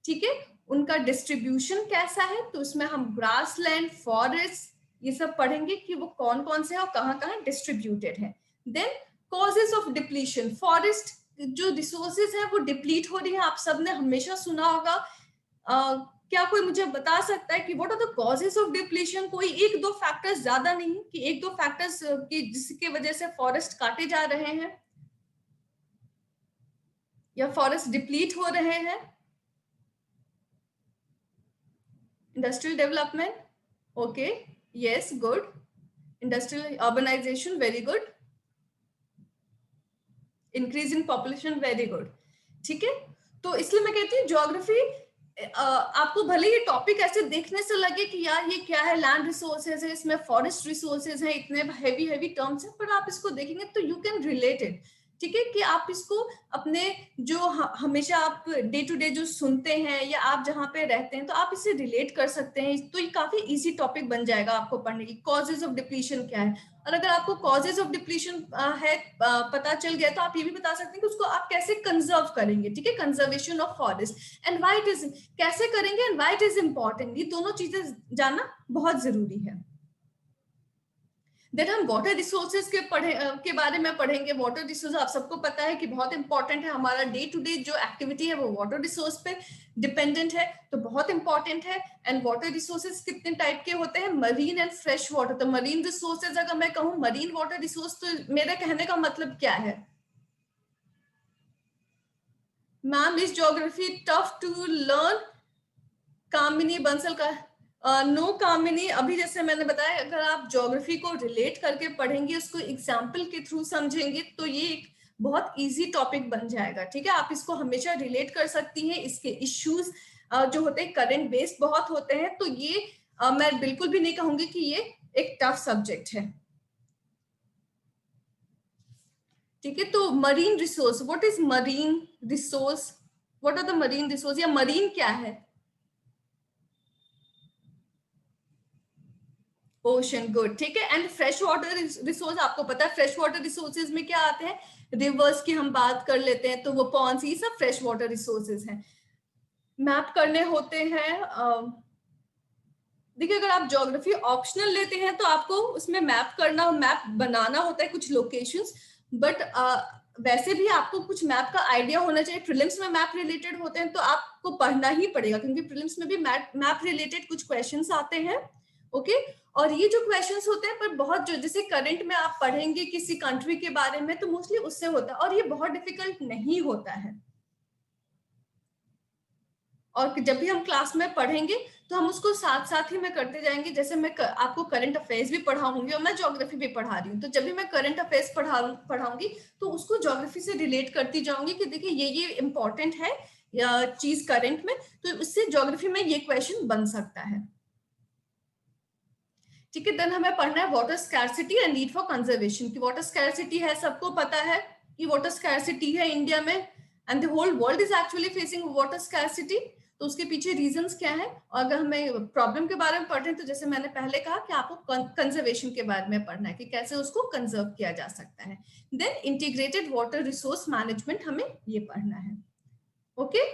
ठीक है, उनका डिस्ट्रीब्यूशन कैसा है। तो उसमें हम ग्रासलैंड, फॉरेस्ट, ये सब पढ़ेंगे कि वो कौन कौन से हैं और कहाँ कहाँ डिस्ट्रीब्यूटेड है। Then causes of depletion, forest जो रिसोर्सेज है वो डिप्लीट हो रही है, आप सबने हमेशा सुना होगा। क्या कोई मुझे बता सकता है कि what are the causes of depletion, कोई एक दो फैक्टर्स, ज्यादा नहीं कि एक दो फैक्टर्स की जिसकी वजह से फॉरेस्ट काटे जा रहे हैं या फॉरेस्ट डिप्लीट हो रहे हैं। Industrial development, okay, yes, good. Industrial urbanisation, very good. Increase in population, very good. ठीक है, तो इसलिए मैं कहती हूँ ज्योग्राफी आपको भले ये टॉपिक ऐसे देखने से लगे कि यार ये क्या है, लैंड रिसोर्सेज है, इसमें फॉरेस्ट रिसोर्सेज है, इतने हैवी हैवी टर्म्स हैं, पर आप इसको देखेंगे तो यू कैन रिलेट इट। ठीक है, कि आप इसको अपने जो हमेशा आप डे टू डे जो सुनते हैं या आप जहाँ पे रहते हैं तो आप इसे रिलेट कर सकते हैं। तो ये काफी इजी टॉपिक बन जाएगा आपको पढ़ने की। कॉजेज ऑफ डिप्लीशन क्या है, और अगर आपको कॉजेज ऑफ डिप्लीशन है पता चल गया तो आप ये भी बता सकते हैं कि उसको आप कैसे कंजर्व करेंगे। ठीक है, conservation of forest and why it is, कैसे करेंगे and why it is important, ये दोनों चीजें जानना बहुत जरूरी है। देन हम वाटर रिसोर्सेज के बारे में पढ़ेंगे। वाटर रिसोर्स आप सबको पता है कि बहुत इंपॉर्टेंट है, हमारा डे टू डे जो एक्टिविटी है वो वाटर रिसोर्स पे डिपेंडेंट है, तो बहुत इंपॉर्टेंट है। एंड वाटर रिसोर्सेज कितने टाइप के होते हैं, मरीन एंड फ्रेश वाटर। तो मरीन रिसोर्सेज, अगर मैं कहूँ मरीन वाटर रिसोर्स, तो मेरे कहने का मतलब क्या है, ma'am is geography tough to learn? Kamini Bansal का नो कामिनी, अभी जैसे मैंने बताया अगर आप ज्योग्राफी को रिलेट करके पढ़ेंगे, उसको एग्जाम्पल के थ्रू समझेंगे तो ये एक बहुत इजी टॉपिक बन जाएगा। ठीक है, आप इसको हमेशा रिलेट कर सकती हैं। इसके इश्यूज जो होते हैं करंट बेस्ड बहुत होते हैं, तो ये मैं बिल्कुल भी नहीं कहूंगी कि ये एक टफ सब्जेक्ट है। ठीक है, तो marine resource, what is marine resource, what are the marine resource, या मरीन क्या है? Ocean, good. ठीक है, एंड फ्रेश वाटर रिसोर्स, आपको पता है फ्रेश वाटर रिसोर्सेज में क्या आते हैं? रिवर्स की हम बात कर लेते हैं तो वो पॉन्ड्स, ये सब फ्रेश वाटर रिसोर्सेज हैं। मैप करने होते हैं, देखिए अगर आप ज्योग्राफी ऑप्शनल लेते हैं तो आपको उसमें मैप करना, मैप बनाना होता है कुछ लोकेशंस, बट वैसे भी आपको कुछ मैप का आइडिया होना चाहिए। प्रीलिम्स में मैप रिलेटेड होते हैं तो आपको पढ़ना ही पड़ेगा, क्योंकि प्रीलिम्स में भी मैप रिलेटेड कुछ क्वेश्चंस आते हैं। ओके, और ये जो क्वेश्चंस होते हैं पर बहुत, जो जैसे करंट में आप पढ़ेंगे किसी कंट्री के बारे में तो मोस्टली उससे होता है, और ये बहुत डिफिकल्ट नहीं होता है। और जब भी हम क्लास में पढ़ेंगे तो हम उसको साथ साथ ही मैं करते जाएंगे। जैसे मैं आपको करंट अफेयर्स भी पढ़ाऊंगी और मैं ज्योग्राफी भी पढ़ा रही हूँ, तो जब भी मैं करंट अफेयर्स पढ़ाऊंगी तो उसको ज्योग्राफी से रिलेट करती जाऊंगी कि देखिए ये इंपॉर्टेंट है चीज करंट में, तो इससे ज्योग्राफी में ये क्वेश्चन बन सकता है। ठीक है, देन हमें पढ़ना है water scarcity and need for conservation. की वाटर स्कैरसिटी है, सबको पता है कि वाटर स्कैरसिटी है इंडिया में, and the whole world is actually facing water scarcity. तो उसके पीछे रीजंस क्या है, और अगर हमें प्रॉब्लम के बारे में पढ़ रहे हैं तो जैसे मैंने पहले कहा कि आपको कंजर्वेशन के बारे में पढ़ना है कि कैसे उसको कंजर्व किया जा सकता है। Then integrated water resource management, हमें ये पढ़ना है। Okay,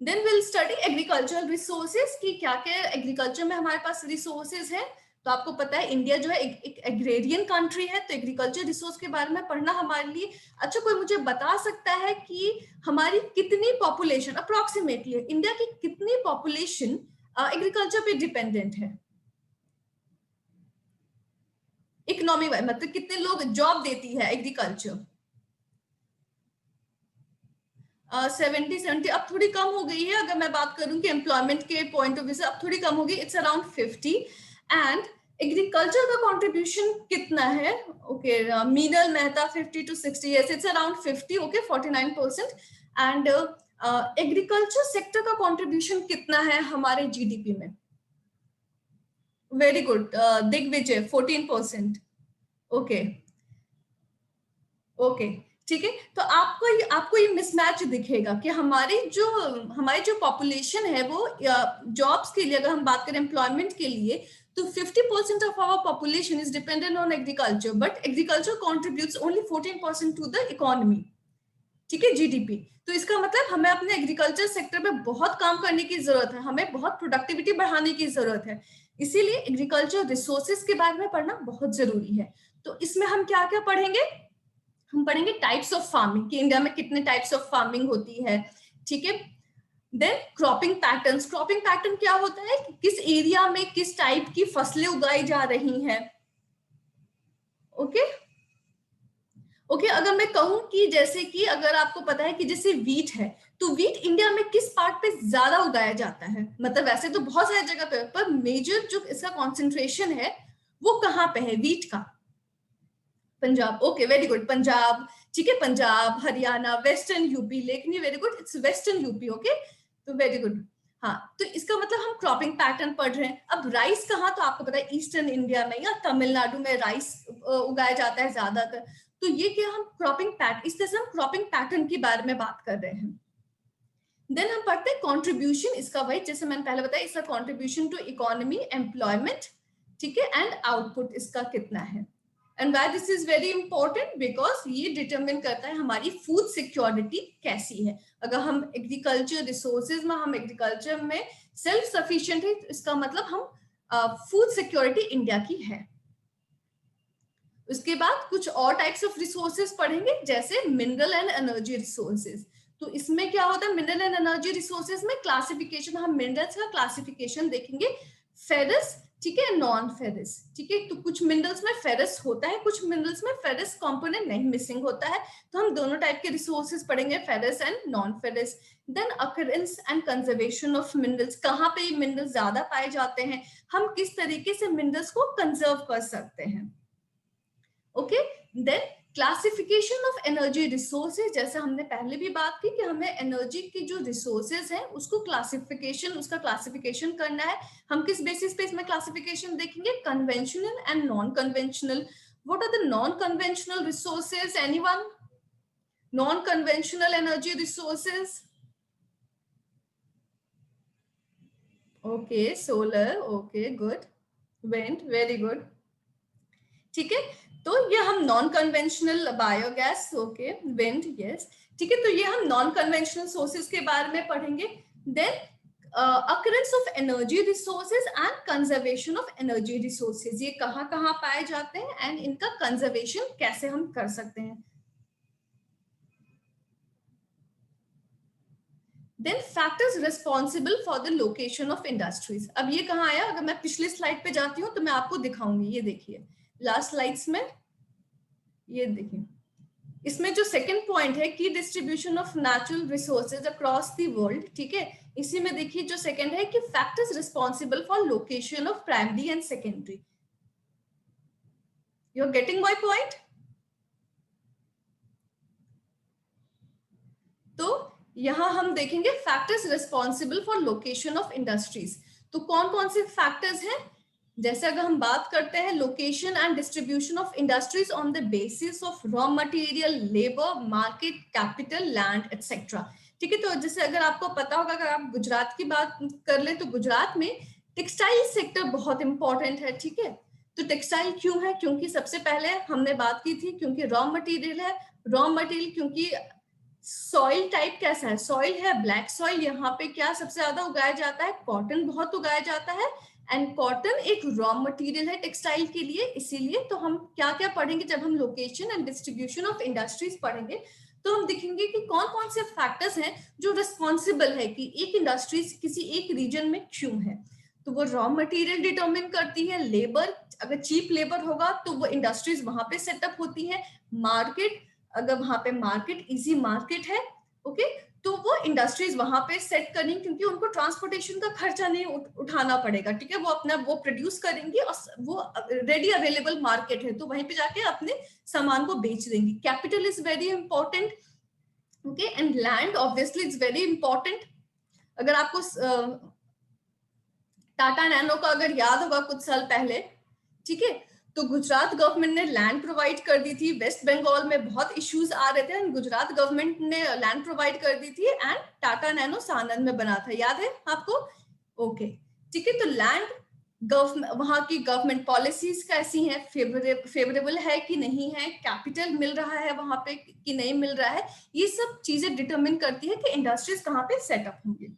then will study agricultural resources की क्या क्या एग्रीकल्चर में हमारे पास रिसोर्सेज है। तो आपको पता है इंडिया जो है एक एग्रेरियन कंट्री है, तो एग्रीकल्चर रिसोर्स के बारे में पढ़ना हमारे लिए अच्छा। कोई मुझे बता सकता है कि हमारी कितनी पॉपुलेशन अप्रोक्सीमेटली, इंडिया की कितनी पॉपुलेशन एग्रीकल्चर पे डिपेंडेंट है? इकोनॉमी मतलब कितने लोग जॉब देती है एग्रीकल्चर? 70 अब थोड़ी कम हो गई है। अगर मैं बात करूं कि एम्प्लॉयमेंट के पॉइंट ऑफ व्यू से अब थोड़ी कम हो गई, इट्स अराउंड 50। एंड एग्रीकल्चर का कंट्रीब्यूशन कितना है? Okay, Meenal Mehta 50 to 60, yes it's around 50, okay 49%। And agriculture sector का कंट्रीब्यूशन कितना है हमारे जीडीपी में? Very good, Digvijay 14%। Okay okay, ठीक है, तो आपको ये मिसमैच दिखेगा कि हमारी जो पॉपुलेशन है वो जॉब्स के लिए, अगर हम बात करें एम्प्लॉयमेंट के लिए, तो 50% of our population is dependent on agriculture, but agriculture contributes only 14% to the economy. ठीक है, जीडीपी। तो इसका मतलब हमें अपने एग्रीकल्चर सेक्टर में बहुत काम करने की जरूरत है, हमें बहुत प्रोडक्टिविटी बढ़ाने की जरूरत है। इसीलिए एग्रीकल्चर रिसोर्सेज के बारे में पढ़ना बहुत जरूरी है। तो इसमें हम क्या क्या पढ़ेंगे? हम पढ़ेंगे टाइप्स ऑफ फार्मिंग कि इंडिया में कितने टाइप्स ऑफ फार्मिंग होती है। ठीक है, then cropping patterns, cropping pattern क्या होता है कि किस एरिया में किस टाइप की फसलें उगाई जा रही हैं। ओके ओके, अगर मैं कहूं कि जैसे कि अगर आपको पता है कि जैसे वीट है, तो वीट इंडिया में किस पार्ट पे ज्यादा उगाया जाता है? मतलब वैसे तो बहुत सारी जगह पे, पर मेजर जो इसका कॉन्सेंट्रेशन है वो कहाँ पे है वीट का? Punjab, okay very good, Punjab. ठीक है, पंजाब, हरियाणा, वेस्टर्न यूपी, लेकिन very good, it's western UP. Okay, तो वेरी गुड। हाँ, तो इसका मतलब हम क्रॉपिंग पैटर्न पढ़ रहे हैं। अब राइस कहाँ, तो आपको पता है ईस्टर्न इंडिया में या तमिलनाडु में राइस उगाया जाता है ज्यादातर। तो ये क्या, हम क्रॉपिंग पैटर्न, इस तरह से हम क्रॉपिंग पैटर्न के बारे में बात कर रहे हैं। देन हम पढ़ते हैं कंट्रीब्यूशन, इसका वही जैसे मैंने पहले बताया, इसका कंट्रीब्यूशन टू इकोनॉमी, एम्प्लॉयमेंट, ठीक है, एंड आउटपुट इसका कितना है। And why this is very important, because ये डिटरमिन करता है हमारी फूड सिक्योरिटी कैसी है। अगर हम एग्रीकल्चर रिसोर्सेज में, हम एग्रीकल्चर में सेल्फ सफिशिएंट है, तो इसका मतलब हम फूड सिक्योरिटी इंडिया की है। उसके बाद कुछ और टाइप्स ऑफ रिसोर्सेज पढ़ेंगे, जैसे मिनरल एंड एनर्जी रिसोर्सेज। तो इसमें क्या होता है, मिनरल एंड एनर्जी रिसोर्सेज में क्लासिफिकेशन, हम मिनरल्स का क्लासिफिकेशन देखेंगे, फेरस, ठीक है, नॉन फेरस। ठीक है, तो कुछ मिनरल्स में फेरस होता है, कुछ मिनरल्स में फेरस कंपोनेंट नहीं मिसिंग होता है। तो हम दोनों टाइप के रिसोर्सेज पढ़ेंगे, ferrous and non ferrous. Then occurrence and conservation of minerals, कहाँ पे मिनरल्स ज्यादा पाए जाते हैं, हम किस तरीके से मिनरल्स को कंजर्व कर सकते हैं। Okay, then classification of energy resources, जैसे हमने पहले भी बात की कि हमें एनर्जी की जो रिसोर्सेज हैं उसको उसका क्लासिफिकेशन करना है। हम किस बेसिस पे इसमें क्लासिफिकेशन देखेंगे, conventional and non conventional. What are the non conventional resources, anyone? Non conventional energy resources, okay, solar, okay, good, wind, very good. ठीक है, तो ये हम non conventional biogas, okay, wind, yes. ठीक है, तो ये हम नॉन कन्वेंशनल सोर्सेज के बारे में पढ़ेंगे। Then occurrence of energy resources and conservation of energy resources, ये कहाँ कहाँ पाए जाते हैं एंड इनका कंजर्वेशन कैसे हम कर सकते हैं। Then factors responsible for the location of industries, अब ये कहाँ आया, अगर मैं पिछली स्लाइड पे जाती हूँ तो मैं आपको दिखाऊंगी, ये देखिए लास्ट स्लाइड्स में, ये देखिए इसमें जो सेकंड पॉइंट है की distribution of natural resources across the world. ठीक है, इसी में देखिए जो सेकंड है कि factors responsible for location of primary and secondary. You are getting my point? तो यहां हम देखेंगे factors responsible for location of industries. तो कौन कौन से फैक्टर्स हैं, जैसे अगर हम बात करते हैं location and distribution of industries on the basis of raw material, labour, market, capital, land etcetera. ठीक है, तो जैसे अगर आपको पता होगा, अगर आप गुजरात की बात कर ले तो गुजरात में टेक्सटाइल सेक्टर बहुत इंपॉर्टेंट है। ठीक है, तो टेक्सटाइल क्यों है, क्योंकि सबसे पहले हमने बात की थी क्योंकि रॉ मटेरियल है, रॉ मटेरियल क्योंकि सॉइल टाइप कैसा है, सॉइल है ब्लैक सॉइल, यहाँ पे क्या सबसे ज्यादा उगाया जाता है, कॉटन बहुत उगाया जाता है, एंड कॉटन एक रॉ मटेरियल है टेक्सटाइल के लिए। इसीलिए तो हम क्या क्या पढ़ेंगे जब हम location and distribution of industries पढ़ेंगे, तो हम देखेंगे कि कौन कौन से फैक्टर्स हैं जो रिस्पॉन्सिबल है कि एक इंडस्ट्रीज किसी एक रीजन में क्यों है। तो वो रॉ मटेरियल डिटरमिन करती है, लेबर, अगर चीप लेबर होगा तो वो इंडस्ट्रीज वहां पे सेटअप होती है, मार्केट, अगर वहां पे मार्केट इजी मार्केट है, ओके, तो वो इंडस्ट्रीज वहां पे सेट करेंगी क्योंकि उनको ट्रांसपोर्टेशन का खर्चा नहीं उठाना पड़ेगा। ठीक है, वो अपना वो प्रोड्यूस करेंगी और वो रेडी अवेलेबल मार्केट है तो वहीं पे जाके अपने सामान को बेच देंगी। Capital is very important, okay, and land obviously is very important. अगर आपको टाटा नैनो का अगर याद होगा कुछ साल पहले, ठीक है, तो गुजरात गवर्नमेंट ने लैंड प्रोवाइड कर दी थी, वेस्ट बंगाल में बहुत इश्यूज आ रहे थे एंड गुजरात गवर्नमेंट ने लैंड प्रोवाइड कर दी थी एंड टाटा नैनो सानंद में बना था, याद है आपको? ओके, ठीक है, तो लैंड वहां की गवर्नमेंट पॉलिसीज कैसी हैं, फेवरेबल है कि नहीं है, कैपिटल मिल रहा है वहां पे कि नहीं मिल रहा है, ये सब चीजें डिटरमिन करती है कि इंडस्ट्रीज कहाँ पे सेटअप होंगे।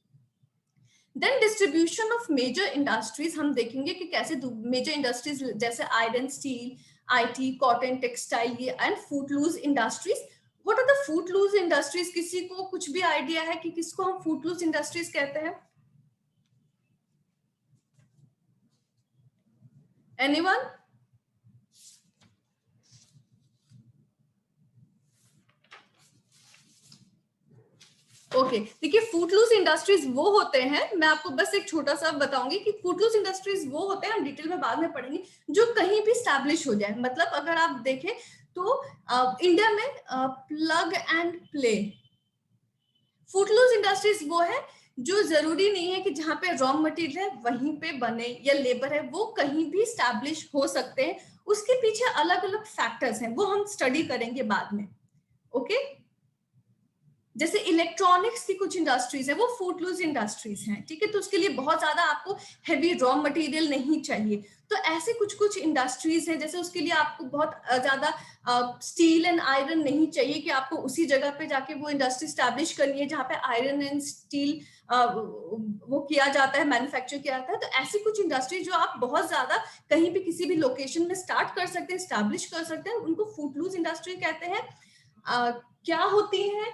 Then distribution of major industries, हम देखेंगे कि कैसे मेजर इंडस्ट्रीज जैसे iron, steel, IT, cotton, textile, ये and footloose industries. What are the footloose industries, किसी को कुछ भी आइडिया है कि किसको हम फूडलूज इंडस्ट्रीज कहते हैं? एनीवन? ओके, देखिए फूडलूज इंडस्ट्रीज वो होते हैं, मैं आपको बस एक छोटा सा बताऊंगी कि फूडलूज इंडस्ट्रीज वो होते हैं, हम डिटेल में बाद में पढ़ेंगे, जो कहीं भी स्टैब्लिश हो जाए। मतलब अगर आप देखें तो इंडिया में प्लग एंड प्ले, फूडलूज इंडस्ट्रीज वो है जो जरूरी नहीं है कि जहां पे रॉ मटेरियल है वहीं पे बने या लेबर है, वो कहीं भी स्टैब्लिश हो सकते हैं। उसके पीछे अलग अलग फैक्टर्स हैं, वो हम स्टडी करेंगे बाद में। ओके, जैसे इलेक्ट्रॉनिक्स की कुछ इंडस्ट्रीज है वो फूडलूज इंडस्ट्रीज हैं। ठीक है, तो उसके लिए बहुत ज्यादा आपको हैवी रॉ मटेरियल नहीं चाहिए, तो ऐसे कुछ कुछ इंडस्ट्रीज है, जैसे उसके लिए आपको बहुत ज्यादा स्टील एंड आयरन नहीं चाहिए कि आपको उसी जगह पे जाके वो इंडस्ट्री स्टैब्लिश करनी है जहाँ पे आयरन एंड स्टील वो किया जाता है, मैन्युफैक्चर किया जाता है। तो ऐसी कुछ इंडस्ट्री जो आप बहुत ज्यादा कहीं भी किसी भी लोकेशन में स्टार्ट कर सकते हैं, स्टैब्लिश कर सकते हैं, उनको फूडलूज इंडस्ट्री कहते हैं। क्या होती है,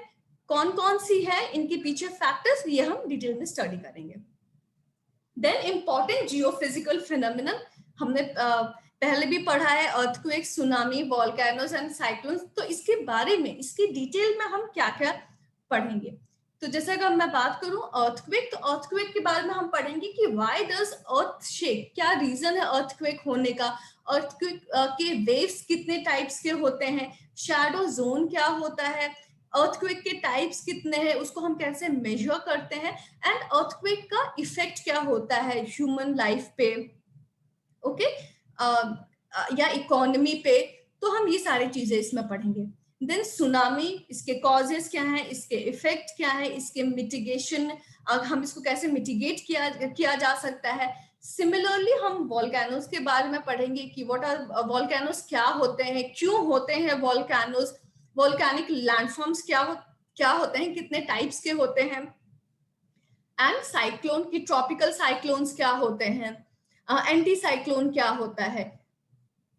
कौन कौन सी है, इनके पीछे फैक्टर्स, ये हम डिटेल में स्टडी करेंगे। देन इंपॉर्टेंट जियोफिजिकल फिनोमिनन, हमने पहले भी पढ़ा है, earthquake, tsunami, volcanoes and cyclones. तो इसके बारे में, इसकी डिटेल में हम क्या क्या पढ़ेंगे। तो जैसे अगर मैं बात करूं अर्थक्वेक, तो अर्थक्वेक के बारे में हम पढ़ेंगे कि व्हाई डज अर्थ शेक, क्या रीजन है अर्थक्वेक होने का, अर्थक्वेक के वेव्स कितने टाइप्स के होते हैं, शैडो जोन क्या होता है, अर्थक्वेक के टाइप्स कितने हैं, उसको हम कैसे मेजर करते हैं, एंड अर्थक्वेक का इफेक्ट क्या होता है ह्यूमन लाइफ पे, ओके, या इकोनॉमी पे। तो हम ये सारी चीजें इसमें पढ़ेंगे। देन सुनामी, इसके कॉजेस क्या हैं, इसके इफेक्ट क्या है, इसके मिटिगेशन, हम इसको कैसे मिटिगेट किया जा सकता है। सिमिलरली हम वोल्केनोस के बारे में पढ़ेंगे कि व्हाट आर वोल्केनोस, क्या होते हैं, क्यों होते हैं वोल्केनोस, वोल्केनिक लैंडफॉर्म्स क्या होते हैं, कितने टाइप्स के होते हैं, एंड साइक्लोन की ट्रॉपिकल साइक्लोन्स क्या होते हैं, एंटी साइक्लोन क्या होता है,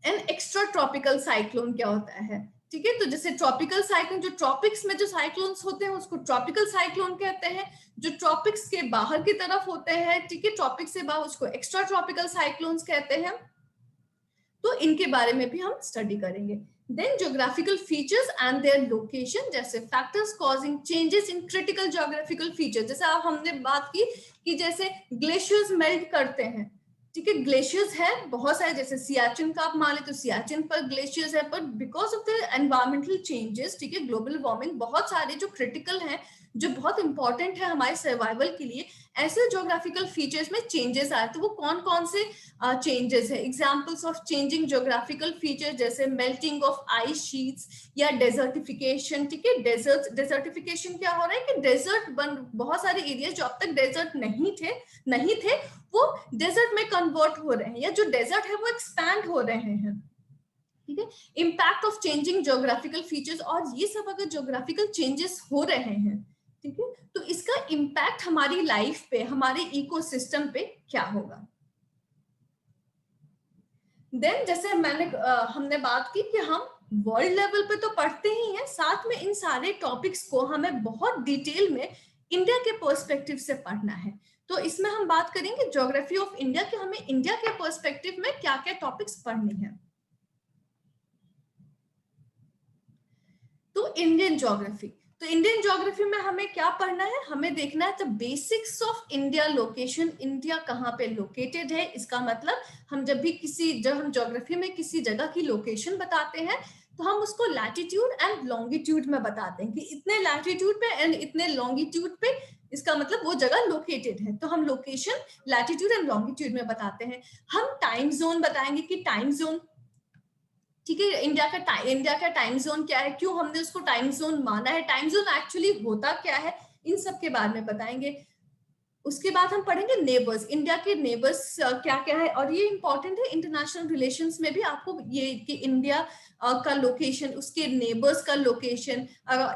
एंड एक्स्ट्रा ट्रॉपिकल साइक्लोन क्या होता है। ठीक है, तो जैसे ट्रॉपिकल साइक्लोन, जो ट्रॉपिक्स में जो साइक्लोन्स होते हैं उसको ट्रॉपिकल साइक्लोन कहते हैं, जो ट्रॉपिक्स के बाहर की तरफ होते हैं, ठीक है, ट्रॉपिक्स से बाहर, उसको एक्स्ट्रा ट्रॉपिकल साइक्लोन्स कहते हैं। तो इनके बारे में भी हम स्टडी करेंगे। Then geographical features and their location, जैसे factors causing changes in critical geographical feature, जैसे अब हमने बात की कि जैसे ग्लेशियर्स मेल्ट करते हैं, ठीक है, ग्लेशियर्स है बहुत सारे, जैसे सियाचिन का आप मान ले तो सियाचिन पर ग्लेशियर्स है, पर because of the environmental changes, ठीक है, ग्लोबल वार्मिंग, बहुत सारे जो क्रिटिकल हैं, जो बहुत इंपॉर्टेंट है हमारे सर्वाइवल के लिए, ऐसे ज्योग्राफिकल फीचर्स में चेंजेस आए। तो वो कौन कौन से चेंजेस है, examples of changing geographical feature, जैसे मेल्टिंग ऑफ आइस शीट्स या डेजर्टिफिकेशन। ठीक है, डेजर्टिफिकेशन क्या हो रहा है कि डेजर्ट बन, बहुत सारे एरिया जो अब तक डेजर्ट नहीं थे वो डेजर्ट में कन्वर्ट हो रहे हैं, या जो डेजर्ट है वो एक्सपैंड हो रहे हैं। ठीक है, impact of changing geographical features, और ये सब अगर ज्योग्राफिकल चेंजेस हो रहे हैं, ठीक है, तो इसका इम्पैक्ट हमारी लाइफ पे, हमारे इकोसिस्टम पे क्या होगा। देन जैसे हमने बात की कि हम वर्ल्ड लेवल पे तो पढ़ते ही हैं, साथ में इन सारे टॉपिक्स को हमें बहुत डिटेल में इंडिया के पर्सपेक्टिव से पढ़ना है। तो इसमें हम बात करेंगे ज्योग्राफी ऑफ इंडिया कि हमें इंडिया के पर्सपेक्टिव में क्या क्या टॉपिक्स पढ़ने हैं। तो इंडियन ज्योग्राफी, तो इंडियन ज्योग्राफी में हमें क्या पढ़ना है, हमें देखना है the basics of India location, India कहाँ पे लोकेटेड है। इसका मतलब हम जब हम ज्योग्राफी में किसी जगह की लोकेशन बताते हैं तो हम उसको लैटिट्यूड एंड लॉन्गिट्यूड में बताते हैं कि इतने लैटिट्यूड पे एंड इतने लॉन्गिट्यूड पे, इसका मतलब वो जगह लोकेटेड है। तो हम लोकेशन लैटिट्यूड एंड लॉन्गिट्यूड में बताते हैं। हम टाइम जोन बताएंगे कि टाइम जोन, ठीक है, इंडिया का टाइम जोन क्या है, क्यों हमने उसको टाइम जोन माना है, टाइम जोन एक्चुअली होता क्या है, इन सब के बारे में बताएंगे। उसके बाद हम पढ़ेंगे नेबर्स, इंडिया के नेबर्स क्या क्या है, और ये इंपॉर्टेंट है इंटरनेशनल रिलेशंस में भी आपको ये कि इंडिया का लोकेशन, उसके नेबर्स का लोकेशन।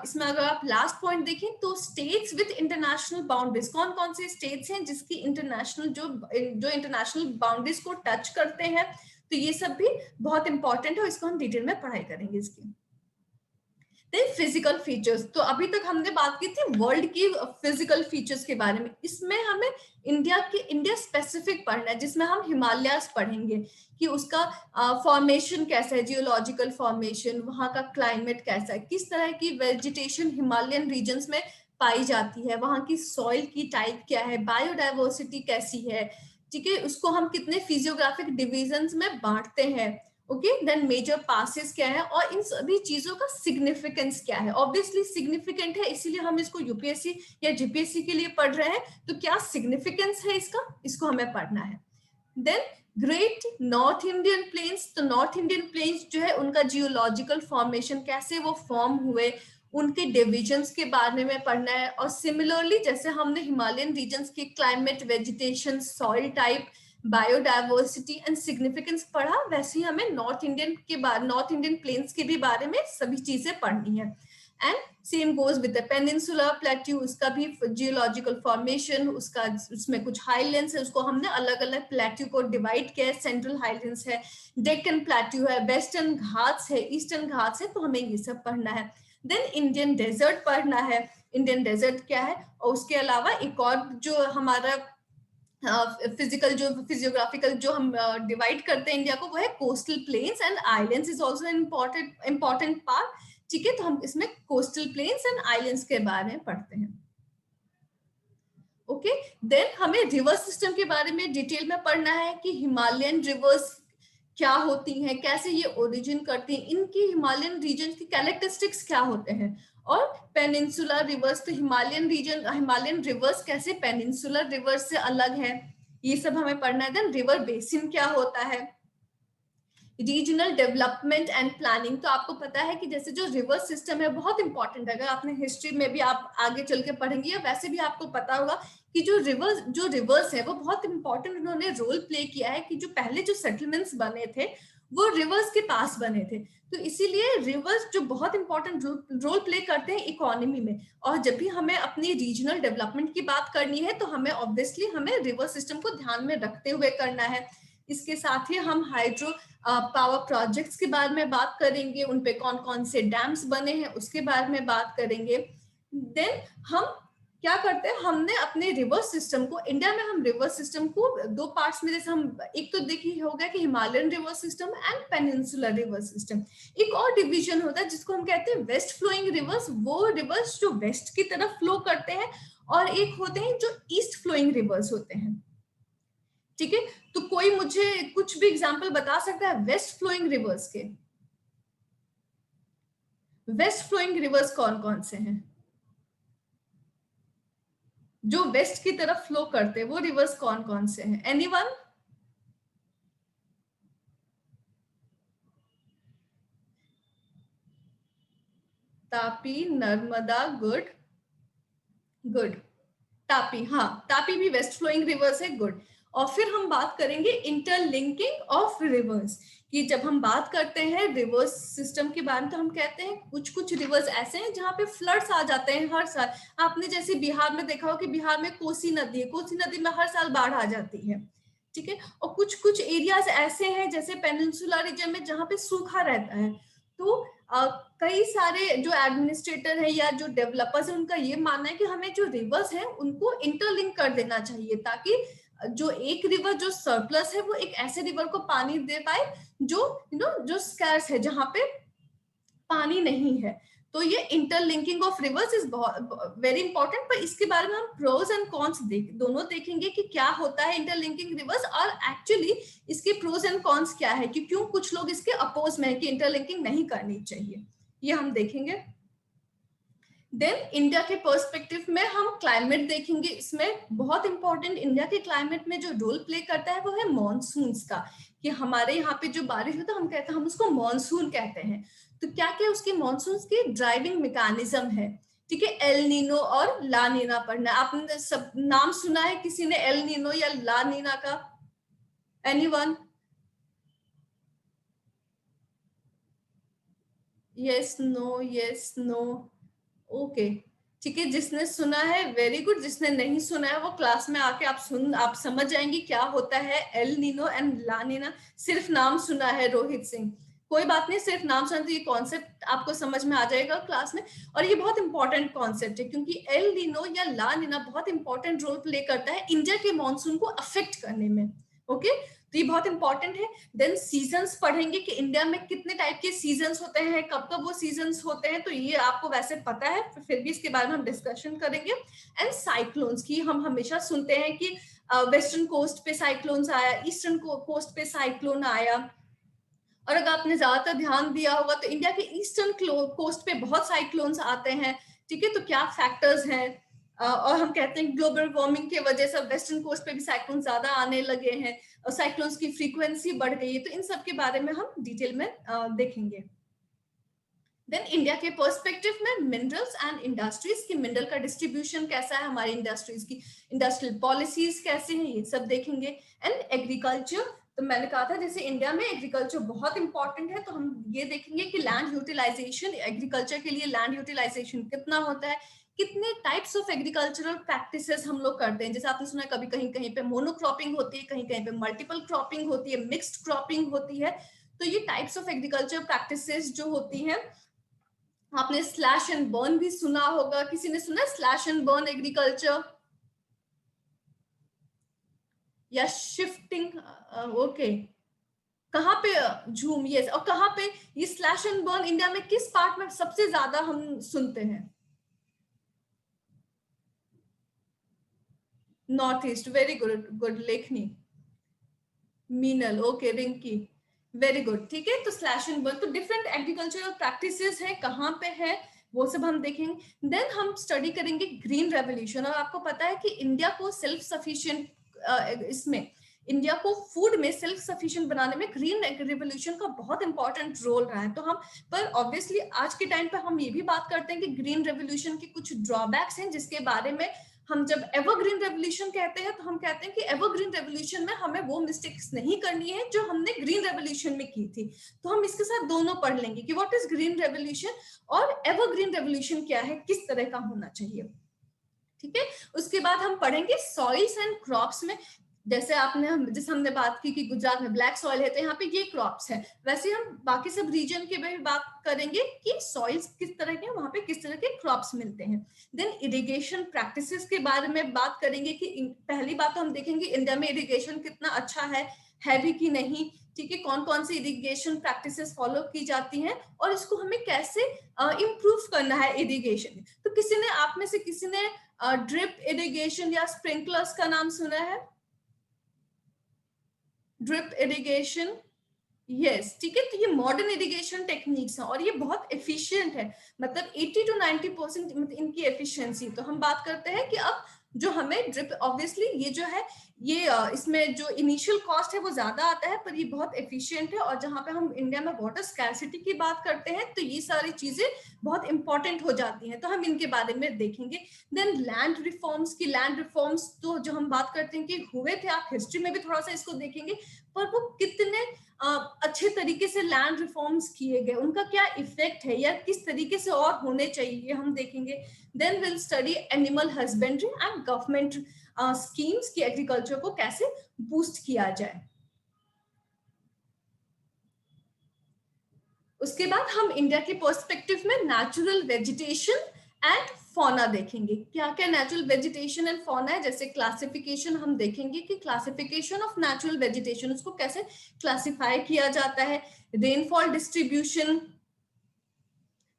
इसमें अगर आप लास्ट पॉइंट देखें तो स्टेट्स विद इंटरनेशनल बाउंड्रीज, कौन कौन से स्टेट्स हैं जिसकी इंटरनेशनल जो इंटरनेशनल बाउंड्रीज को टच करते हैं, तो ये सब भी बहुत इंपॉर्टेंट है, इसको हम डिटेल में पढ़ाई करेंगे इसकी। देन फिजिकल फीचर्स, तो अभी तक हमने बात की थी वर्ल्ड की फिजिकल फीचर्स के बारे में, इसमें हमें इंडिया स्पेसिफिक पढ़ना है, जिसमें हम हिमालयास पढ़ेंगे कि उसका फॉर्मेशन कैसा है, जियोलॉजिकल फॉर्मेशन, वहाँ का क्लाइमेट कैसा है, किस तरह की वेजिटेशन हिमालयन रीजन्स में पाई जाती है, वहाँ की सॉइल की टाइप क्या है, बायोडाइवर्सिटी कैसी है, ठीक है, उसको हम कितने फिजियोग्राफिक डिविजन्स में बांटते हैं, ओके, देन मेजर पासेस क्या है, और इन सभी चीजों का सिग्निफिकेंस क्या है। ऑब्वियसली सिग्निफिकेंट है, इसीलिए हम इसको यूपीएससी या जीपीएससी के लिए पढ़ रहे हैं, तो क्या सिग्निफिकेंस है इसका, इसको हमें पढ़ना है। Then great north Indian plains, तो नॉर्थ इंडियन प्लेन्स जो है उनका जियोलॉजिकल फॉर्मेशन, कैसे वो फॉर्म हुए, उनके डिविजन्स के बारे में पढ़ना है। और सिमिलरली जैसे हमने हिमालयन रीजन्स के climate, vegetation, soil type, biodiversity and significance पढ़ा, वैसे ही हमें नॉर्थ इंडियन प्लेन्स के भी बारे में सभी चीजें पढ़नी है। And same goes with the peninsular plateau, उसका भी जियोलॉजिकल फॉर्मेशन, उसमें कुछ हाईलैंड्स है, उसको हमने अलग अलग प्लेट्यू को डिवाइड किया है, सेंट्रल हाईलैंड्स है, डेक्कन प्लेट्यू है, वेस्टर्न घाट्स है, ईस्टर्न घाट्स है, तो हमें ये सब पढ़ना है। देन इंडियन डेजर्ट पढ़ना है, इंडियन डेजर्ट क्या है, और उसके अलावा एक और जो हमारा फिजियोग्राफिकल जो हम डिवाइड करते हैं इंडिया को, वो है coastal plains and islands is also an important part. ठीक है, तो हम इसमें कोस्टल प्लेन्स एंड आइलैंड्स के बारे में पढ़ते हैं। ओके, देन हमें रिवर सिस्टम के बारे में डिटेल में पढ़ना है कि हिमालयन रिवर्स क्या होती हैं, कैसे ये ओरिजिन करती हैं, इनकी हिमालयन रीजन की कैरेक्टरिस्टिक्स क्या होते हैं, और पेनिनसुलर रिवर्स, तो हिमालयन रिवर्स कैसे पेनिनसुलर रिवर्स से अलग है, ये सब हमें पढ़ना है। देन रिवर बेसिन क्या होता है, रीजनल डेवलपमेंट एंड प्लानिंग, तो आपको पता है कि जैसे जो रिवर सिस्टम है बहुत इंपॉर्टेंट है, अगर आपने हिस्ट्री में भी आप आगे चल के पढ़ेंगे, या वैसे भी आपको पता होगा कि जो रिवर्स है वो बहुत इंपॉर्टेंट उन्होंने रोल प्ले किया है, कि जो पहले जो सेटलमेंट्स बने थे वो रिवर्स के पास बने थे, तो इसीलिए रिवर्स जो बहुत इंपॉर्टेंट रोल प्ले करते हैं इकोनॉमी में। और जब भी हमें अपनी रीजनल डेवलपमेंट की बात करनी है तो हमें ऑब्वियसली हमें रिवर सिस्टम को ध्यान में रखते हुए करना है। इसके साथ ही हम हाइड्रो पावर प्रोजेक्ट्स के बारे में बात करेंगे, उन पे कौन कौन से डैम्स बने हैं उसके बारे में बात करेंगे। देन हम क्या करते हैं, हमने अपने रिवर सिस्टम को, इंडिया में हम रिवर सिस्टम को दो पार्ट्स में, जैसे हम एक तो देखिए हो गया कि Himalayan river system and peninsular river system, एक और डिवीजन होता है जिसको हम कहते हैं वेस्ट फ्लोइंग रिवर्स, वो रिवर्स जो वेस्ट की तरफ फ्लो करते हैं, और एक होते हैं जो ईस्ट फ्लोइंग रिवर्स होते हैं। ठीक है, तो कोई मुझे कुछ भी एग्जांपल बता सकता है वेस्ट फ्लोइंग रिवर्स के? वेस्ट फ्लोइंग रिवर्स कौन कौन से हैं जो वेस्ट की तरफ फ्लो करते हैं, वो रिवर्स कौन कौन से हैं? Anyone? Tapi, Narmada, good good, Tapi, हाँ तापी भी वेस्ट फ्लोइंग रिवर्स है, गुड। और फिर हम बात करेंगे इंटरलिंकिंग ऑफ रिवर्स, कि जब हम बात करते हैं रिवर्स सिस्टम के बारे में तो हम कहते हैं कुछ कुछ रिवर्स ऐसे हैं जहाँ पे फ्लड्स आ जाते हैं हर साल। आपने जैसे बिहार में देखा हो कि बिहार में कोसी नदी है, कोसी नदी में हर साल बाढ़ आ जाती है। ठीक है, और कुछ कुछ एरियाज ऐसे हैं जैसे पेनिनसुला रीजन में जहाँ पे सूखा रहता है, तो कई सारे जो एडमिनिस्ट्रेटर है या जो डेवलपर्स है उनका ये मानना है कि हमें जो रिवर्स है उनको इंटरलिंक कर देना चाहिए, ताकि जो एक रिवर जो सरप्लस है वो एक ऐसे रिवर को पानी दे पाए जो जो स्कैर्स है, जहां पे पानी नहीं है। तो ये interlinking of reverse is very important, पर इसके बारे में हम प्रोज एंड कॉन्स दोनों देखेंगे कि क्या होता है इंटरलिंकिंग रिवर्स, और एक्चुअली इसके प्रोज एंड कॉन्स क्या है, कि क्यों कुछ लोग इसके अपोज में है कि इंटरलिंकिंग नहीं करनी चाहिए, ये हम देखेंगे। देन इंडिया के पर्सपेक्टिव में हम क्लाइमेट देखेंगे, इसमें बहुत इंपॉर्टेंट इंडिया के क्लाइमेट में जो रोल प्ले करता है वो है मॉनसून्स का, कि हमारे यहाँ पे जो बारिश होता है हम कहते हैं, हम उसको मॉनसून कहते हैं। तो क्या क्या उसके मॉनसून्स की ड्राइविंग मैकेनिज्म है। ठीक है, एल नीनो और ला नीना पढ़ना, आपने सब नाम सुना है किसी ने एल नीनो या ला नीना का? Anyone? Yes no, yes no, okay. ठीक है, जिसने सुना है वेरी गुड, जिसने नहीं सुना है वो क्लास में आके आप समझ जाएंगे क्या होता है एल नीनो एंड ला नीना। सिर्फ नाम सुना है रोहित सिंह, कोई बात नहीं, सिर्फ नाम सुना तो ये कॉन्सेप्ट आपको समझ में आ जाएगा क्लास में। और ये बहुत इंपॉर्टेंट कॉन्सेप्ट है क्योंकि एल नीनो या ला नीना बहुत इंपॉर्टेंट रोल प्ले करता है इंडिया के मॉनसून को अफेक्ट करने में। ओके, तो ये बहुत इंपॉर्टेंट है। देन सीजन्स पढ़ेंगे कि इंडिया में कितने टाइप के सीजन्स होते हैं, कब कब वो सीजन्स होते हैं, तो ये आपको वैसे पता है, फिर भी इसके बारे में हम डिस्कशन करेंगे। एंड साइक्लोन्स की हम हमेशा सुनते हैं कि वेस्टर्न कोस्ट पे साइक्लोन्स आया, ईस्टर्न कोस्ट पे साइक्लोन आया, और अगर आपने ज्यादातर ध्यान दिया होगा तो इंडिया के ईस्टर्न कोस्ट पे बहुत साइक्लोन्स आते हैं। ठीक है, तो क्या फैक्टर्स हैं, और हम कहते हैं ग्लोबल वार्मिंग की वजह से वेस्टर्न कोस्ट पे भी साइक्लोन ज्यादा आने लगे हैं और साइक्लोन्स की फ्रीक्वेंसी बढ़ गई है, तो इन सब के बारे में हम डिटेल में देखेंगे। देन इंडिया के पर्सपेक्टिव में मिनरल्स एंड इंडस्ट्रीज की, मिनरल का डिस्ट्रीब्यूशन कैसा है, हमारी इंडस्ट्रीज की इंडस्ट्रियल पॉलिसीज कैसे हैं, ये सब देखेंगे। एंड एग्रीकल्चर, तो मैंने कहा था जैसे इंडिया में एग्रीकल्चर बहुत इंपॉर्टेंट है, तो हम ये देखेंगे कि लैंड यूटिलाइजेशन, एग्रीकल्चर के लिए लैंड यूटिलाइजेशन कितना होता है, कितने टाइप्स ऑफ एग्रीकल्चरल प्रैक्टिसेस हम लोग करते हैं। जैसे आपने सुना कभी कहीं कहीं पे मोनोक्रॉपिंग होती है, कहीं कहीं पे मल्टीपल क्रॉपिंग होती है, मिक्स्ड क्रॉपिंग होती है। तो ये टाइप्स ऑफ एग्रीकल्चर प्रैक्टिसेस जो होती हैं, आपने स्लैश एंड बर्न भी सुना होगा, किसी ने सुना स्लैश एंड बर्न एग्रीकल्चर? या शिफ्टिंग, ओके, कहाँ पे झूम, ये और कहाँ पे ये स्लैश एंड बर्न इंडिया में किस पार्ट में सबसे ज्यादा हम सुनते हैं? North east, very good, good Lekhni, Meenal, okay, Rinki, very good, ठीक है। तो स्लैश एंड बर्न, तो डिफरेंट एग्रीकल्चरल प्रैक्टिसेस है, कहाँ पे है वो सब हम देखेंगे। देन हम स्टडी करेंगे ग्रीन रेवोल्यूशन, और आपको पता है कि इंडिया को सेल्फ सफिशिएंट, इसमें इंडिया को फूड में सेल्फ सफिशिएंट बनाने में ग्रीन रेवोल्यूशन का बहुत इंपॉर्टेंट रोल रहा है। तो हम, पर ऑब्वियसली आज के टाइम पे हम ये भी बात करते हैं कि ग्रीन रेवोल्यूशन के कुछ ड्रॉबैक्स हैं, जिसके बारे में हम जब एवरग्रीन रेवोल्यूशन कहते हैं तो हम कहते हैं कि एवरग्रीन रेवोल्यूशन में हमें वो मिस्टेक्स नहीं करनी है जो हमने ग्रीन रेवोल्यूशन में की थी। तो हम इसके साथ दोनों पढ़ लेंगे कि व्हाट इज ग्रीन रेवोल्यूशन और एवरग्रीन रेवोल्यूशन क्या है, किस तरह का होना चाहिए, ठीक है। उसके बाद हम पढ़ेंगे सॉइल्स एंड क्रॉप्स में, जैसे जैसे हमने बात की कि गुजरात में ब्लैक सॉइल है तो यहाँ पे ये क्रॉप्स है, वैसे हम बाकी सब रीजन के में भी बात करेंगे कि सॉइल्स किस तरह के, वहां पे किस तरह के क्रॉप्स मिलते हैं। देन इरिगेशन प्रैक्टिसेस के बारे में बात करेंगे कि पहली बात तो हम देखेंगे इंडिया में इरिगेशन कितना अच्छा है भी कि नहीं, ठीक है, कौन कौन सी इरिगेशन प्रैक्टिसेस फॉलो की जाती हैं और इसको हमें कैसे इम्प्रूव करना है इरिगेशन। तो किसी ने, आप में से किसी ने ड्रिप इरिगेशन या स्प्रिंकलर्स का नाम सुना है? ड्रिप इरिगेशन, यस, ठीक है। तो ये मॉडर्न इरिगेशन टेक्निक्स हैं और ये बहुत एफिशिएंट है, मतलब 80 to 90% इनकी एफिशिएंसी। तो हम बात करते हैं कि अब जो हमें ड्रिप, ऑब्वियसली ये जो है ये इसमें जो इनिशियल कॉस्ट है वो ज्यादा आता है, पर ये बहुत एफिशिएंट है। और जहां पे हम इंडिया में वाटर स्कैरसिटी की बात करते हैं तो ये सारी चीजें बहुत इंपॉर्टेंट हो जाती हैं, तो हम इनके बारे में देखेंगे। देन लैंड रिफॉर्म्स की, लैंड रिफॉर्म्स तो जो हम बात करते हैं कि हुए थे, आप हिस्ट्री में भी थोड़ा सा इसको देखेंगे, पर वो कितने अच्छे तरीके से लैंड रिफॉर्म्स किए गए, उनका क्या इफेक्ट है या किस तरीके से और होने चाहिए, हम देखेंगे। Then will study animal husbandry and government schemes की एग्रीकल्चर को कैसे बूस्ट किया जाए। उसके बाद हम इंडिया के पर्सपेक्टिव में नेचुरल वेजिटेशन एंड फौना देखेंगे, क्या क्या नेचुरल वेजिटेशन एंड फौना है। जैसे क्लासिफिकेशन हम देखेंगे कि क्लासिफिकेशन ऑफ नेचुरल वेजिटेशन, उसको कैसे क्लासिफाई किया जाता है। रेनफॉल डिस्ट्रीब्यूशन,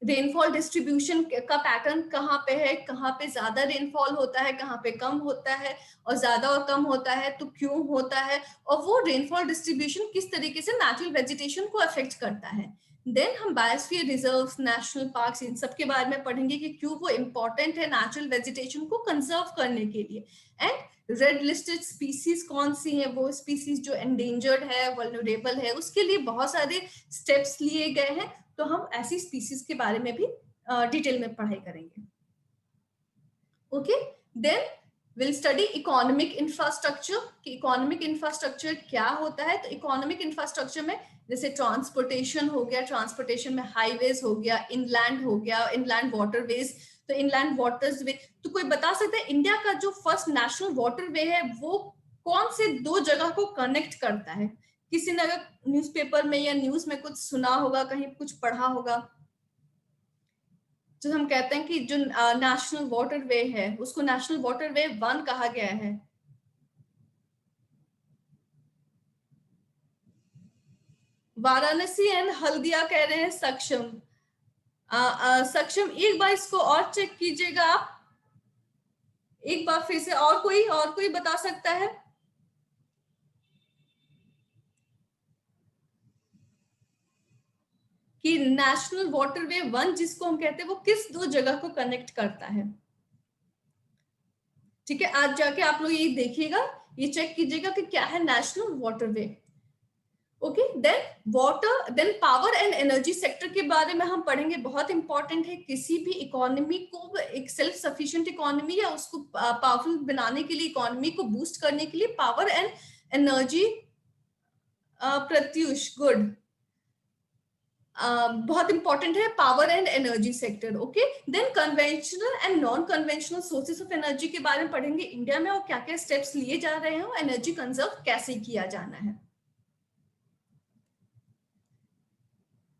रेनफॉल डिस्ट्रीब्यूशन का पैटर्न कहाँ पे है, कहाँ पे ज्यादा रेनफॉल होता है, कहाँ पे कम होता है, और ज्यादा और कम होता है तो क्यों होता है, और वो रेनफॉल डिस्ट्रीब्यूशन किस तरीके से नेचुरल वेजिटेशन को अफेक्ट करता है। देन हम बायोस्फीयर रिजर्व्स, नेशनल पार्क्स, इन सब के बारे में पढ़ेंगे कि क्यों वो इंपॉर्टेंट है नेचुरल वेजिटेशन को कंजर्व करने के लिए। एंड रेड लिस्टेड स्पीसीज कौन सी हैं, वो स्पीसीज जो एंडेंजर्ड है, वल्नरेबल है, उसके लिए बहुत सारे स्टेप्स लिए गए हैं। तो हम ऐसी स्पीसीज के बारे में भी डिटेल में पढ़ाई करेंगे। Okay, then will study economic infrastructure कि इकोनॉमिक इंफ्रास्ट्रक्चर क्या होता है। तो इकोनॉमिक इंफ्रास्ट्रक्चर में जैसे ट्रांसपोर्टेशन हो गया, ट्रांसपोर्टेशन में हाईवेज हो गया, इनलैंड हो गया, इनलैंड वाटरवेज। तो इनलैंड वाटर्स वे, तो कोई बता सकता है इंडिया का जो फर्स्ट नेशनल वाटरवे है वो कौन से दो जगह को कनेक्ट करता है? किसी ने अगर न्यूज़पेपर में या न्यूज में कुछ सुना होगा, कहीं कुछ पढ़ा होगा, जो हम कहते हैं कि जो नेशनल वाटरवे है उसको नेशनल वाटरवे 1 कहा गया है। वाराणसी एंड हल्दिया कह रहे हैं सक्षम। सक्षम, एक बार इसको और चेक कीजिएगा आप, एक बार फिर से। और कोई बता सकता है? कि नेशनल वाटरवे 1 जिसको हम कहते हैं वो किस दो जगह को कनेक्ट करता है? ठीक है, आज जाके आप लोग यही देखिएगा, ये चेक कीजिएगा कि क्या है national waterway. Okay, then water, then power and energy sector के बारे में हम पढ़ेंगे, बहुत इंपॉर्टेंट है। किसी भी इकोनॉमी को एक सेल्फ सफिशिएंट इकोनॉमी या उसको पावरफुल बनाने के लिए, इकोनॉमी को बूस्ट करने के लिए power and energy, Pratyush good, बहुत इंपॉर्टेंट है power and energy sector. Okay, then conventional and non conventional sources of energy के बारे में पढ़ेंगे इंडिया में, और क्या क्या स्टेप्स लिए जा रहे हैं, एनर्जी कंजर्व कैसे किया जाना है।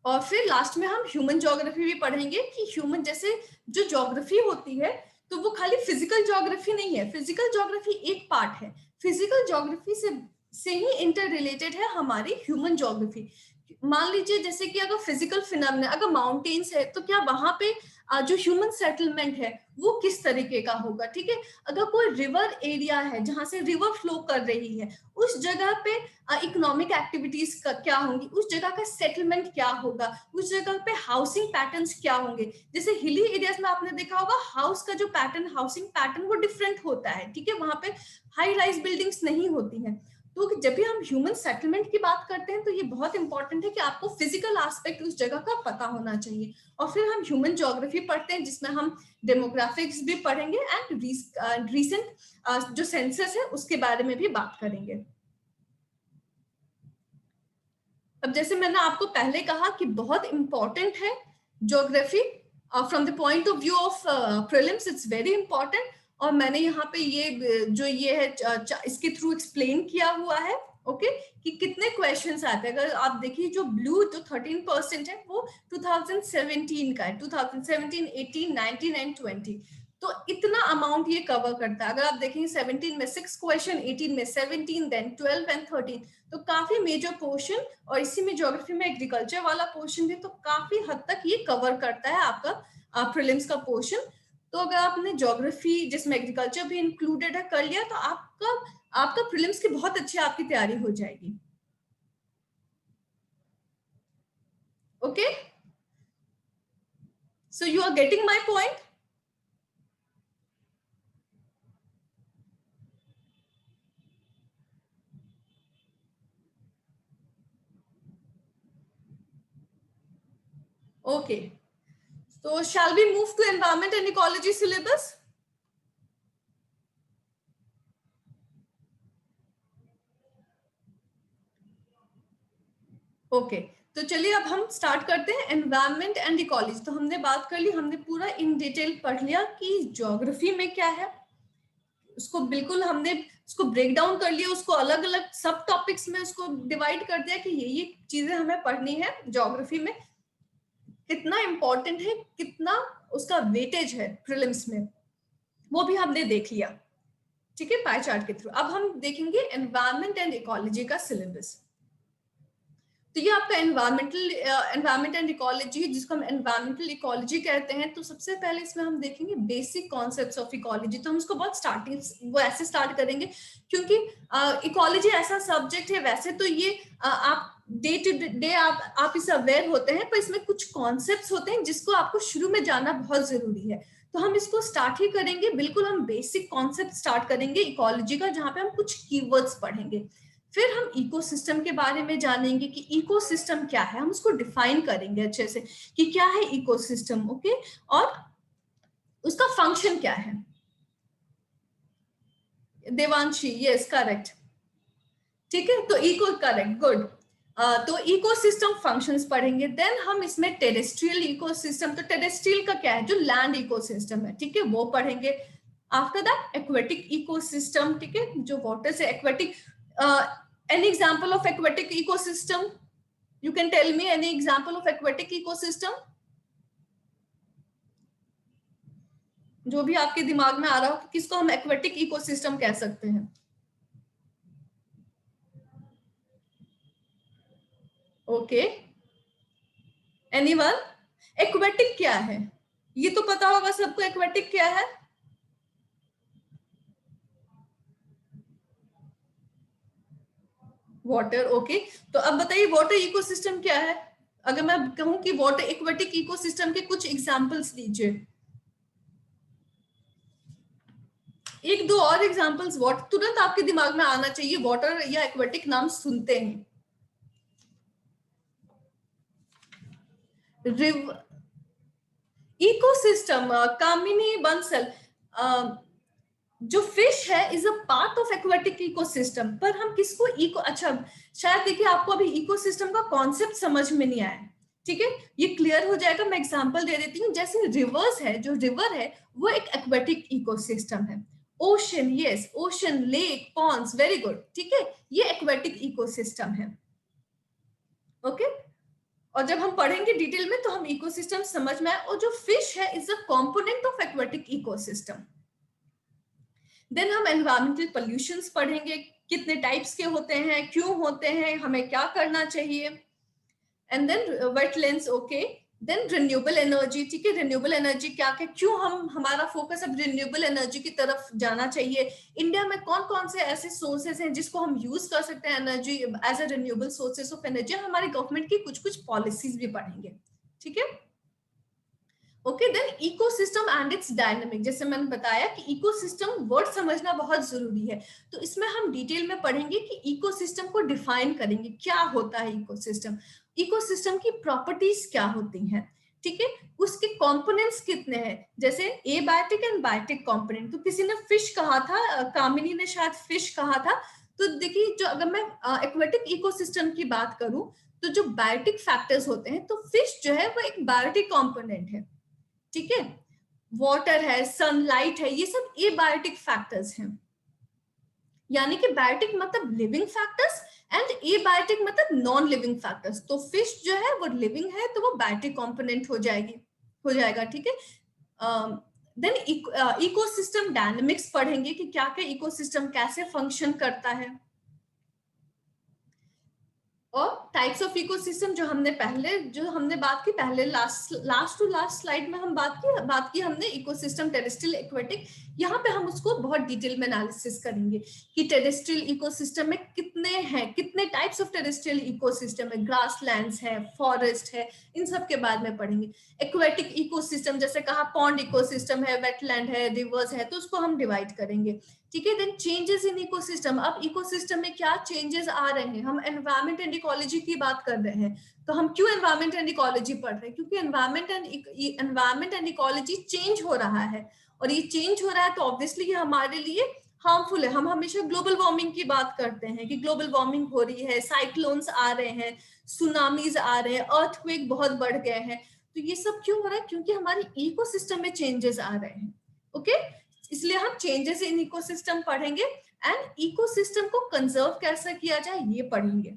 और फिर लास्ट में हम ह्यूमन ज्योग्राफी भी पढ़ेंगे कि ह्यूमन, जैसे जो ज्योग्राफी होती है तो वो खाली फिजिकल ज्योग्राफी नहीं है, फिजिकल ज्योग्राफी एक पार्ट है। फिजिकल ज्योग्राफी से ही इंटर रिलेटेड है हमारी ह्यूमन ज्योग्राफी। मान लीजिए जैसे कि अगर फिजिकल फिनोमेना, अगर माउंटेन्स है तो क्या वहां पे जो ह्यूमन सेटलमेंट है वो किस तरीके का होगा, ठीक है। अगर कोई रिवर एरिया है जहां से रिवर फ्लो कर रही है, उस जगह पे इकोनॉमिक एक्टिविटीज क्या होंगी, उस जगह का सेटलमेंट क्या होगा, उस जगह पे हाउसिंग पैटर्न्स क्या होंगे। जैसे हिली एरियाज में आपने देखा होगा हाउस का जो पैटर्न, हाउसिंग पैटर्न वो डिफरेंट होता है, ठीक है। वहां पे हाई राइज बिल्डिंग्स नहीं होती हैं। तो जब भी हम ह्यूमन सेटलमेंट की बात करते हैं तो ये बहुत इंपॉर्टेंट है कि आपको फिजिकल एस्पेक्ट उस जगह का पता होना चाहिए। और फिर हम ह्यूमन ज्योग्राफी पढ़ते हैं जिसमें हम डेमोग्राफिक्स भी पढ़ेंगे एंड रीसेंट जो सेंसस है उसके बारे में भी बात करेंगे। अब जैसे मैंने आपको पहले कहा कि बहुत इंपॉर्टेंट है geography from the point of view of prelims, it's very important. और मैंने यहाँ पे ये है इसके थ्रू एक्सप्लेन किया हुआ है, ओके, कि कितने क्वेश्चंस आते हैं। अगर आप देखिए जो ब्लू जो 13% है वो 2017 का है, 2017, 18, 19 एंड 20। तो इतना अमाउंट ये कवर करता है। अगर आप देखेंगे 17 में 6 क्वेश्चन, 18 में 17, देन 12 एंड 13, तो काफी मेजर पोर्शन। और इसी में ज्योग्राफी में एग्रीकल्चर वाला पोर्शन भी, तो काफी हद तक ये कवर करता है आपका प्रीलिम्स का पोर्शन। तो अगर आपने ज्योग्राफी जिसमें एग्रीकल्चर भी इंक्लूडेड है कर लिया तो आपका प्रीलिम्स की बहुत अच्छी आपकी तैयारी हो जाएगी। Okay, so you are getting my point. Okay, so shall we move to environment and ecology syllabus? Okay, तो चलिए अब हम स्टार्ट करते हैं एनवायरमेंट एंड इकोलॉजी। तो हमने बात कर ली, हमने पूरा इन डिटेल पढ़ लिया कि ज्योग्राफी में क्या है, उसको बिल्कुल हमने उसको ब्रेक डाउन कर लिया, उसको अलग अलग सब टॉपिक्स में उसको डिवाइड कर दिया कि ये चीजें हमें पढ़नी है ज्योग्राफी में, कितना इंपॉर्टेंट है, कितना उसका वेटेज है प्रीलिम्स में, वो भी हमने देख लिया, ठीक है, पाई चार्ट के थ्रू। अब हम देखेंगे एनवायरमेंट एंड इकोलॉजी का सिलेबस। तो ये आपका एनवायरमेंट एंड इकोलॉजी है, जिसको हम एनवायरमेंटल इकोलॉजी कहते हैं। तो सबसे पहले इसमें हम देखेंगे बेसिक कॉन्सेप्ट्स ऑफ इकोलॉजी। तो हम इसको बहुत स्टार्टिंग वो ऐसे स्टार्ट करेंगे क्योंकि इकोलॉजी ऐसा सब्जेक्ट है, वैसे तो ये आप डे टू डे आप इससे अवेयर होते हैं, पर इसमें कुछ कॉन्सेप्ट्स होते हैं जिसको आपको शुरू में जानना बहुत जरूरी है। तो हम इसको स्टार्ट ही करेंगे, बिल्कुल हम बेसिक कॉन्सेप्ट स्टार्ट करेंगे इकोलॉजी का, जहां पे हम कुछ कीवर्ड्स पढ़ेंगे। फिर हम इकोसिस्टम के बारे में जानेंगे कि इकोसिस्टम क्या है, हम उसको डिफाइन करेंगे अच्छे से कि क्या है इकोसिस्टम, ओके, और उसका फंक्शन क्या है। देवांशी, यस करेक्ट, ठीक है, तो इको करेक्ट, गुड। तो इकोसिस्टम फंक्शंस पढ़ेंगे। देन हम इसमें टेरेस्ट्रियल इकोसिस्टम, तो टेरेस्ट्रियल का क्या है, जो लैंड इकोसिस्टम है, ठीक है, वो पढ़ेंगे। आफ्टर दैट एक्वेटिक इकोसिस्टम, ठीक है, जो वाटर से aquatic, any example of aquatic ecosystem? You can tell me any example of aquatic ecosystem? जो भी आपके दिमाग में आ रहा हो कि किसको हम aquatic ecosystem कह सकते हैं। Okay, anyone? aquatic क्या है, ये तो पता होगा सबको, aquatic क्या है? Water, okay. तो अब बताइए वाटर इकोसिस्टम क्या है। अगर मैं कहूं कि वाटर एक्वेटिक इकोसिस्टम के कुछ एग्जांपल्स दीजिए, एक दो और एग्जांपल्स वाटर तुरंत आपके दिमाग में आना चाहिए, वाटर या एक्वेटिक नाम सुनते हैं। इकोसिस्टम, कामिनी बंसल, जो फिश है is a part of aquatic ecosystem. पर हम किसको इको, अच्छा शायद देखिए आपको अभी इकोसिस्टम का कॉन्सेप्ट समझ में नहीं आया, ठीक है, ये क्लियर हो जाएगा। मैं एग्जांपल दे देती हूँ, जैसे रिवर्स है, जो रिवर है वो एक एक्वेटिक इकोसिस्टम है। Ocean, yes, ocean, lake, ponds, very good, ठीक है, ये एक्वेटिक इकोसिस्टम है, ओके। और जब हम पढ़ेंगे डिटेल में तो हम इकोसिस्टम समझ में आए। और जो फिश है is a component of aquatic ecosystem. Then हम एनवायरमेंटल पोल्यूशंस पढ़ेंगे, कितने टाइप्स के होते हैं, क्यों होते हैं, हमें क्या करना चाहिए। And then wetlands, okay. Then renewable energy, ठीक है, रिन्यूएबल एनर्जी क्या क्या, क्यों हम हमारा फोकस अब रिन्यूएबल एनर्जी की तरफ जाना चाहिए, इंडिया में कौन कौन से ऐसे सोर्सेस हैं जिसको हम यूज कर सकते हैं energy as a renewable sources of energy, हमारी गवर्नमेंट की कुछ कुछ पॉलिसीज भी पढ़ेंगे, ठीक है। Okay, then ecosystem and its dynamic, जैसे मैंने बताया कि इकोसिस्टम वर्ड समझना बहुत जरूरी है, तो इसमें हम डिटेल में पढ़ेंगे कि इकोसिस्टम को डिफाइन करेंगे, क्या होता है इकोसिस्टम, इकोसिस्टम की प्रॉपर्टीज क्या होती हैं, ठीक है, उसके कंपोनेंट्स कितने हैं, जैसे एबायोटिक एंड बायोटिक कंपोनेंट। तो किसी ने फिश कहा था, कामिनी ने शायद फिश कहा था। तो देखिए, जो अगर मैं एक्वेटिक इकोसिस्टम की बात करूं, तो जो बायोटिक फैक्टर्स होते हैं, तो फिश जो है वो एक बायोटिक कंपोनेंट है, ठीक है, वाटर है, सनलाइट है, ये सब एबायोटिक फैक्टर्स हैं, यानी कि बायोटिक मतलब लिविंग फैक्टर्स एंड एबायोटिक मतलब नॉन लिविंग फैक्टर्स। तो फिश जो है वो लिविंग है, तो वो बायोटिक कंपोनेंट हो जाएगा, ठीक है। देन इकोसिस्टम डायनेमिक्स पढ़ेंगे कि क्या क्या इकोसिस्टम कैसे फंक्शन करता है, और टाइप्स ऑफ इकोसिस्टम जो हमने बात की पहले लास्ट टू लास्ट स्लाइड में हम बात की हमने इकोसिस्टम टेरेस्ट्रियल एक्वेटिक, यहाँ पे हम उसको बहुत डिटेल में एनालिसिस करेंगे कि टेरेस्ट्रियल इकोसिस्टम में कितने टाइप्स ऑफ टेरेस्ट्रियल इकोसिस्टम है, ग्रासलैंड्स है, फॉरेस्ट है, इन सब के बाद में पढ़ेंगे। एक्वेटिक इकोसिस्टम जैसे कहा पॉन्ड इकोसिस्टम है, वेटलैंड है, रिवर्स है, तो उसको हम डिवाइड करेंगे, ठीक है। देन चेंजेस इन इकोसिस्टम, अब इकोसिस्टम में क्या चेंजेस आ रहे हैं, हम एनवायरमेंट एंड इकोलॉजी की बात कर रहे हैं, तो हम क्यों एनवायरमेंट एंड इकोलॉजी पढ़ रहे हैं, क्योंकि एनवायरमेंट एंड इकोलॉजी चेंज हो रहा है, और ये चेंज हो रहा है तो ऑब्वियसली ये हमारे लिए हार्मफुल है। हम हमेशा ग्लोबल वार्मिंग की बात करते हैं कि ग्लोबल वार्मिंग हो रही है, साइक्लोन्स आ रहे हैं, सुनामीज आ रहे हैं, अर्थक्वेक बहुत बढ़ गए हैं, तो ये सब क्यों हो रहा है, क्योंकि हमारे इकोसिस्टम में चेंजेस आ रहे हैं, ओके। इसलिए हम चेंजेस इन इकोसिस्टम पढ़ेंगे एंड इकोसिस्टम को कंजर्व कैसे किया जाए ये पढ़ेंगे।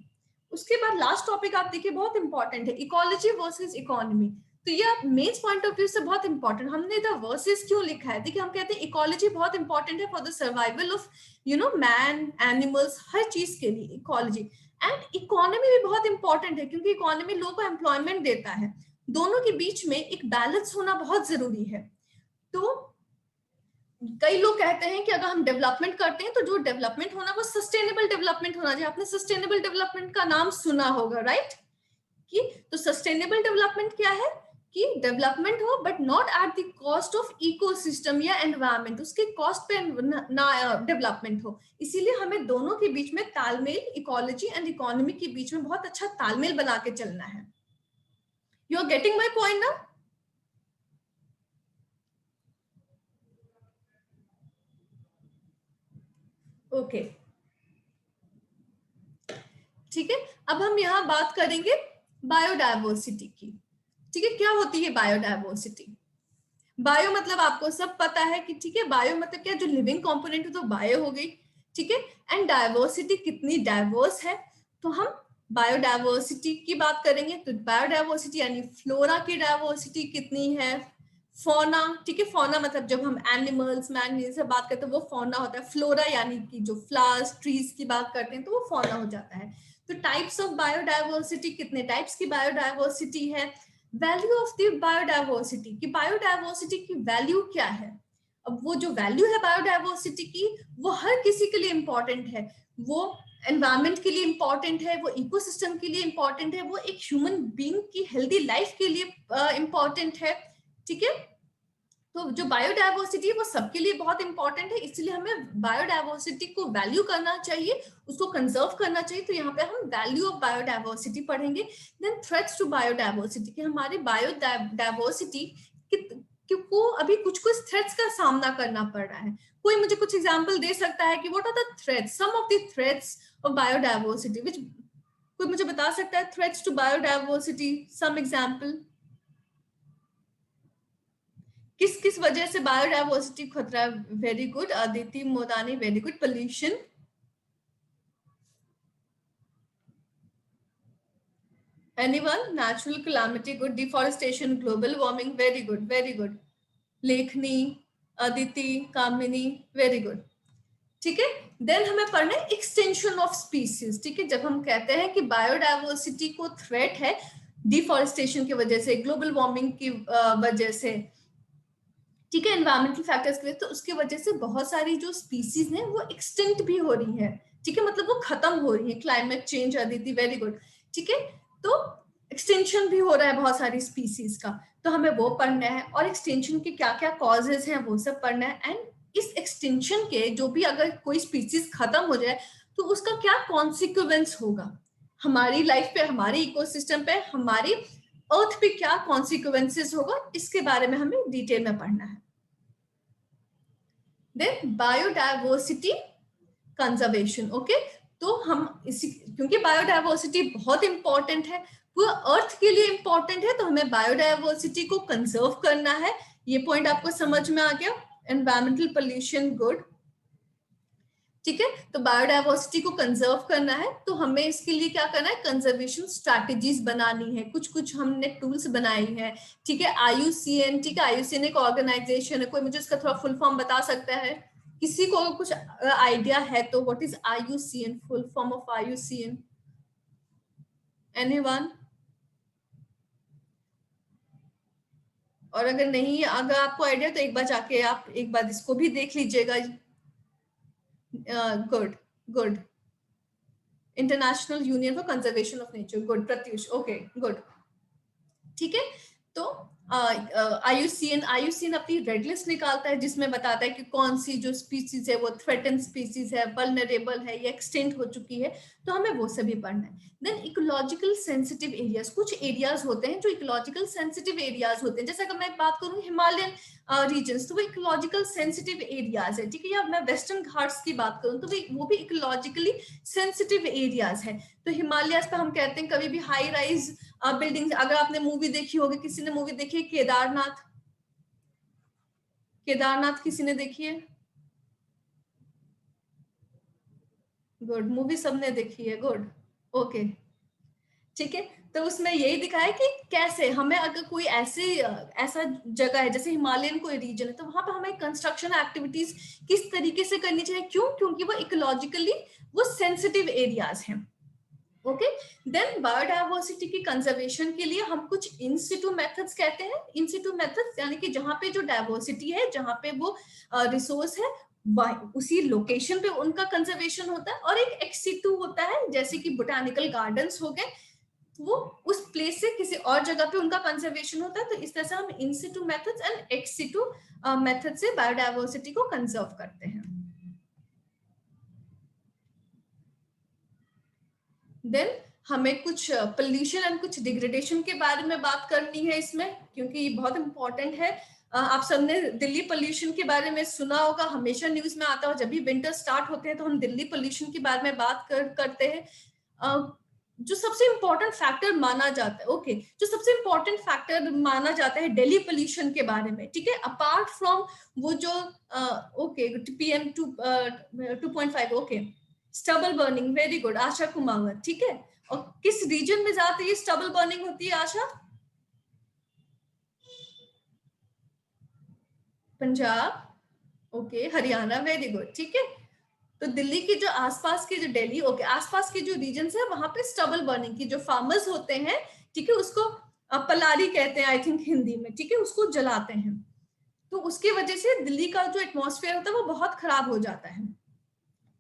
उसके बाद लास्ट टॉपिक आप देखिए बहुत इंपॉर्टेंट है, इकोलॉजी वर्सेस इकोनॉमी। तो ये मेन्स पॉइंट ऑफ व्यू से बहुत इंपॉर्टेंट, हमने इधर वर्सेस क्यों लिखा है, देखिए हम कहते हैं इकोलॉजी बहुत इंपॉर्टेंट है for the survival of man, animals, हर चीज के लिए इकोलॉजी, एंड इकोनॉमी भी बहुत इंपॉर्टेंट है क्योंकि इकोनॉमी लोगों को एम्प्लॉयमेंट देता है, दोनों के बीच में एक बैलेंस होना बहुत जरूरी है। तो कई लोग कहते हैं कि अगर हम डेवलपमेंट करते हैं तो जो डेवलपमेंट होना वो सस्टेनेबल डेवलपमेंट होना चाहिए, आपने सस्टेनेबल डेवलपमेंट का नाम सुना होगा, राइट, कि तो सस्टेनेबल डेवलपमेंट क्या है कि डेवलपमेंट हो but not at the cost of ecosystem या एनवायरनमेंट, उसके कॉस्ट पे ना डेवलपमेंट हो, इसीलिए हमें दोनों के बीच में तालमेल, इकोलॉजी एंड इकोनॉमी के बीच में बहुत अच्छा तालमेल बना के चलना है। You are getting my point ना? ओके, ठीक है। अब हम यहाँ बात करेंगे बायोडायवर्सिटी की, ठीक है। क्या होती है बायोडायवर्सिटी? बायो मतलब आपको सब पता है कि ठीक है, बायो मतलब क्या, जो लिविंग कंपोनेंट है तो बायो हो गई, ठीक है। एंड डायवर्सिटी कितनी डाइवर्स है, तो हम बायोडायवर्सिटी की बात करेंगे, तो बायोडायवर्सिटी यानी फ्लोरा की डायवर्सिटी कितनी है, फौना, ठीक है, फौना मतलब जब हम एनिमल्स, मैन से बात करते हैं वो फौना होता है, फ्लोरा यानी कि जो फ्लावर्स, ट्रीज की बात करते हैं तो वो फौना हो जाता है। तो टाइप्स ऑफ बायोडायवर्सिटी, कितने टाइप्स की बायोडायवर्सिटी है, वैल्यू ऑफ द बायोडायवर्सिटी, कि बायोडायवर्सिटी की वैल्यू क्या है। अब वो जो वैल्यू है बायोडायवर्सिटी की वो हर किसी के लिए इंपॉर्टेंट है, वो एनवायरमेंट के लिए इंपॉर्टेंट है, वो इकोसिस्टम के लिए इंपॉर्टेंट है, वो एक ह्यूमन बीइंग की हेल्दी लाइफ के लिए इंपॉर्टेंट है, ठीक है। तो जो बायोडायवर्सिटी है वो सबके लिए बहुत इंपॉर्टेंट है, इसलिए हमें बायोडायवर्सिटी को वैल्यू करना चाहिए, उसको कंजर्व करना चाहिए। तो यहाँ पे हम वैल्यू ऑफ बायोडायवर्सिटी पढ़ेंगे। देन थ्रेट्स टू बायोडायवर्सिटी, कि हमारी बायोडायवर्सिटी को अभी कुछ कुछ थ्रेट्स का सामना करना पड़ रहा है। कोई मुझे कुछ एग्जांपल दे सकता है कि what are the threats, some of the threats of biodiversity, which कोई मुझे बता सकता है, threats to biodiversity, some example, किस किस वजह से बायोडायवर्सिटी खतरा है? Very good Aditi Modani, very good. Pollution, anyone? Natural calamity, good. Deforestation, global warming, very good, very good. Lekhni, Aditi, कामिनी, वेरी गुड। ठीक है। देन हमें पढ़ना है एक्सटेंशन ऑफ स्पीसीज, ठीक है। जब हम कहते हैं कि बायोडायवर्सिटी को थ्रेट है डिफॉरेस्टेशन की वजह से, ग्लोबल वार्मिंग की वजह से, ठीक है, एनवायरमेंटल फैक्टर्स की वजह से, तो उसकी वजह से बहुत सारी जो स्पीसीज हैं वो एक्सटिंक्ट भी हो रही हैं, ठीक है, मतलब वो खत्म हो रही है। Climate change, Aditi very good, ठीक है। तो एक्सटेंशन भी हो रहा है बहुत सारी स्पीसीज का, तो हमें वो पढ़ना है, और एक्सटेंशन के क्या क्या कॉजेज हैं वो सब पढ़ना है। एंड इस एक्सटेंशन के जो भी अगर कोई स्पीसीज खत्म हो जाए तो उसका क्या कॉन्सिक्वेंस होगा हमारी लाइफ पे, हमारे इकोसिस्टम पे, हमारी अर्थ पे क्या कॉन्सिक्वेंसेस होगा, इसके बारे में हमें डिटेल में पढ़ना है। Then biodiversity conservation, okay. तो हम इसी, क्योंकि बायोडायवर्सिटी बहुत इंपॉर्टेंट है, पूरा अर्थ के लिए इंपॉर्टेंट है, तो हमें बायोडायवर्सिटी को कंजर्व करना है। ये पॉइंट आपको समझ में आ गया। एनवायरमेंटल पोल्यूशन, गुड, ठीक है। तो बायोडायवर्सिटी को कंजर्व करना है, तो हमें इसके लिए क्या करना है, कंजर्वेशन स्ट्रैटेजीज बनानी है। कुछ कुछ हमने टूल्स बनाई हैं, ठीक है। IUCN, ठीक है, IUCN एक ऑर्गेनाइजेशन है, कोई मुझे इसका थोड़ा फुल फॉर्म बता सकता है? किसी को कुछ आइडिया है तो what is IUCN, full form of IUCN? Anyone? और अगर नहीं, अगर आपको आइडिया तो एक बार जाके आप एक बार इसको भी देख लीजिएगा। Good good, international union for conservation of nature, good Pratyush, okay good, ठीक है। तो IUCN अपनी रेड लिस्ट निकालता है जिसमें बताता है कि कौन सी जो स्पीसीज है वो थ्रेटन स्पीसीज है, वल्नरेबल है या एक्सटेंट हो चुकी है, तो हमें वो सभी पढ़ना है। देन इकोलॉजिकल सेंसिटिव एरियाज, कुछ एरियाज होते हैं जो इकोलॉजिकल सेंसिटिव एरियाज होते हैं, जैसे अगर मैं बात करूं हिमालयन रीजन्स, तो वो इकोलॉजिकल सेंसिटिव एरियाज है, ठीक है। या मैं वेस्टर्न घाट्स की बात करूं तो वो भी इकोलॉजिकली सेंसिटिव एरियाज है। तो हिमालयाज पे हम कहते हैं कभी भी हाई राइज बिल्डिंग्स, अगर आपने मूवी देखी होगी, किसी ने मूवी देखी है केदारनाथ? केदारनाथ किसी ने देखी है? गुड, मूवी सबने देखी है, गुड, ओके, ठीक है। तो उसमें यही दिखाया कि कैसे हमें, अगर कोई ऐसा जगह है जैसे हिमालयन कोई रीजन है, तो वहां पर हमें कंस्ट्रक्शन एक्टिविटीज किस तरीके से करनी चाहिए, क्यों? क्योंकि वो इकोलॉजिकली वो सेंसिटिव एरियाज हैं, ओके। देन बायोडायवर्सिटी की कंजर्वेशन के लिए हम कुछ इन सिटू मेथड्स कहते हैं। इन सिटू मेथड्स यानी कि जहां पे जो डायवर्सिटी है, जहां पे वो रिसोर्स है, उसी लोकेशन पे उनका कंजर्वेशन होता है। और एक एक्स सिटू होता है, जैसे कि बोटानिकल गार्डन्स हो गए, वो उस प्लेस से किसी और जगह पे उनका कंजर्वेशन होता है। तो इस तरह से हम in situ methods and ex situ method से बायोडायवर्सिटी को कंजर्व करते हैं। देन हमें कुछ पोल्यूशन एंड कुछ डिग्रेडेशन के बारे में बात करनी है इसमें, क्योंकि ये बहुत इंपॉर्टेंट है। आप सबने दिल्ली पोल्यूशन के बारे में सुना होगा, हमेशा न्यूज में आता है। जब भी विंटर स्टार्ट होते हैं तो हम दिल्ली पोल्यूशन के बारे में बात करते हैं। जो सबसे इंपॉर्टेंट फैक्टर माना जाता है, ओके, जो सबसे इंपॉर्टेंट फैक्टर माना जाता है दिल्ली पोल्यूशन के बारे में, ठीक है, अपार्ट फ्रॉम वो जो okay PM 2.5, okay, stubble burning, very good Asha Kumawat, ठीक है। और किस रीजन में ज्यादा ये स्टबल बर्निंग होती है Asha? Punjab, okay, Haryana, very good, ठीक है। तो दिल्ली के जो आसपास के जो दिल्ली, ओके, आसपास के जो रीजन है वहां पे स्टबल बर्निंग की जो फार्मर्स होते हैं, ठीक है, उसको पलारी कहते हैं आई थिंक हिंदी में, ठीक है, उसको जलाते हैं। तो उसकी वजह से दिल्ली का जो एटमॉस्फेयर होता है वो बहुत खराब हो जाता है।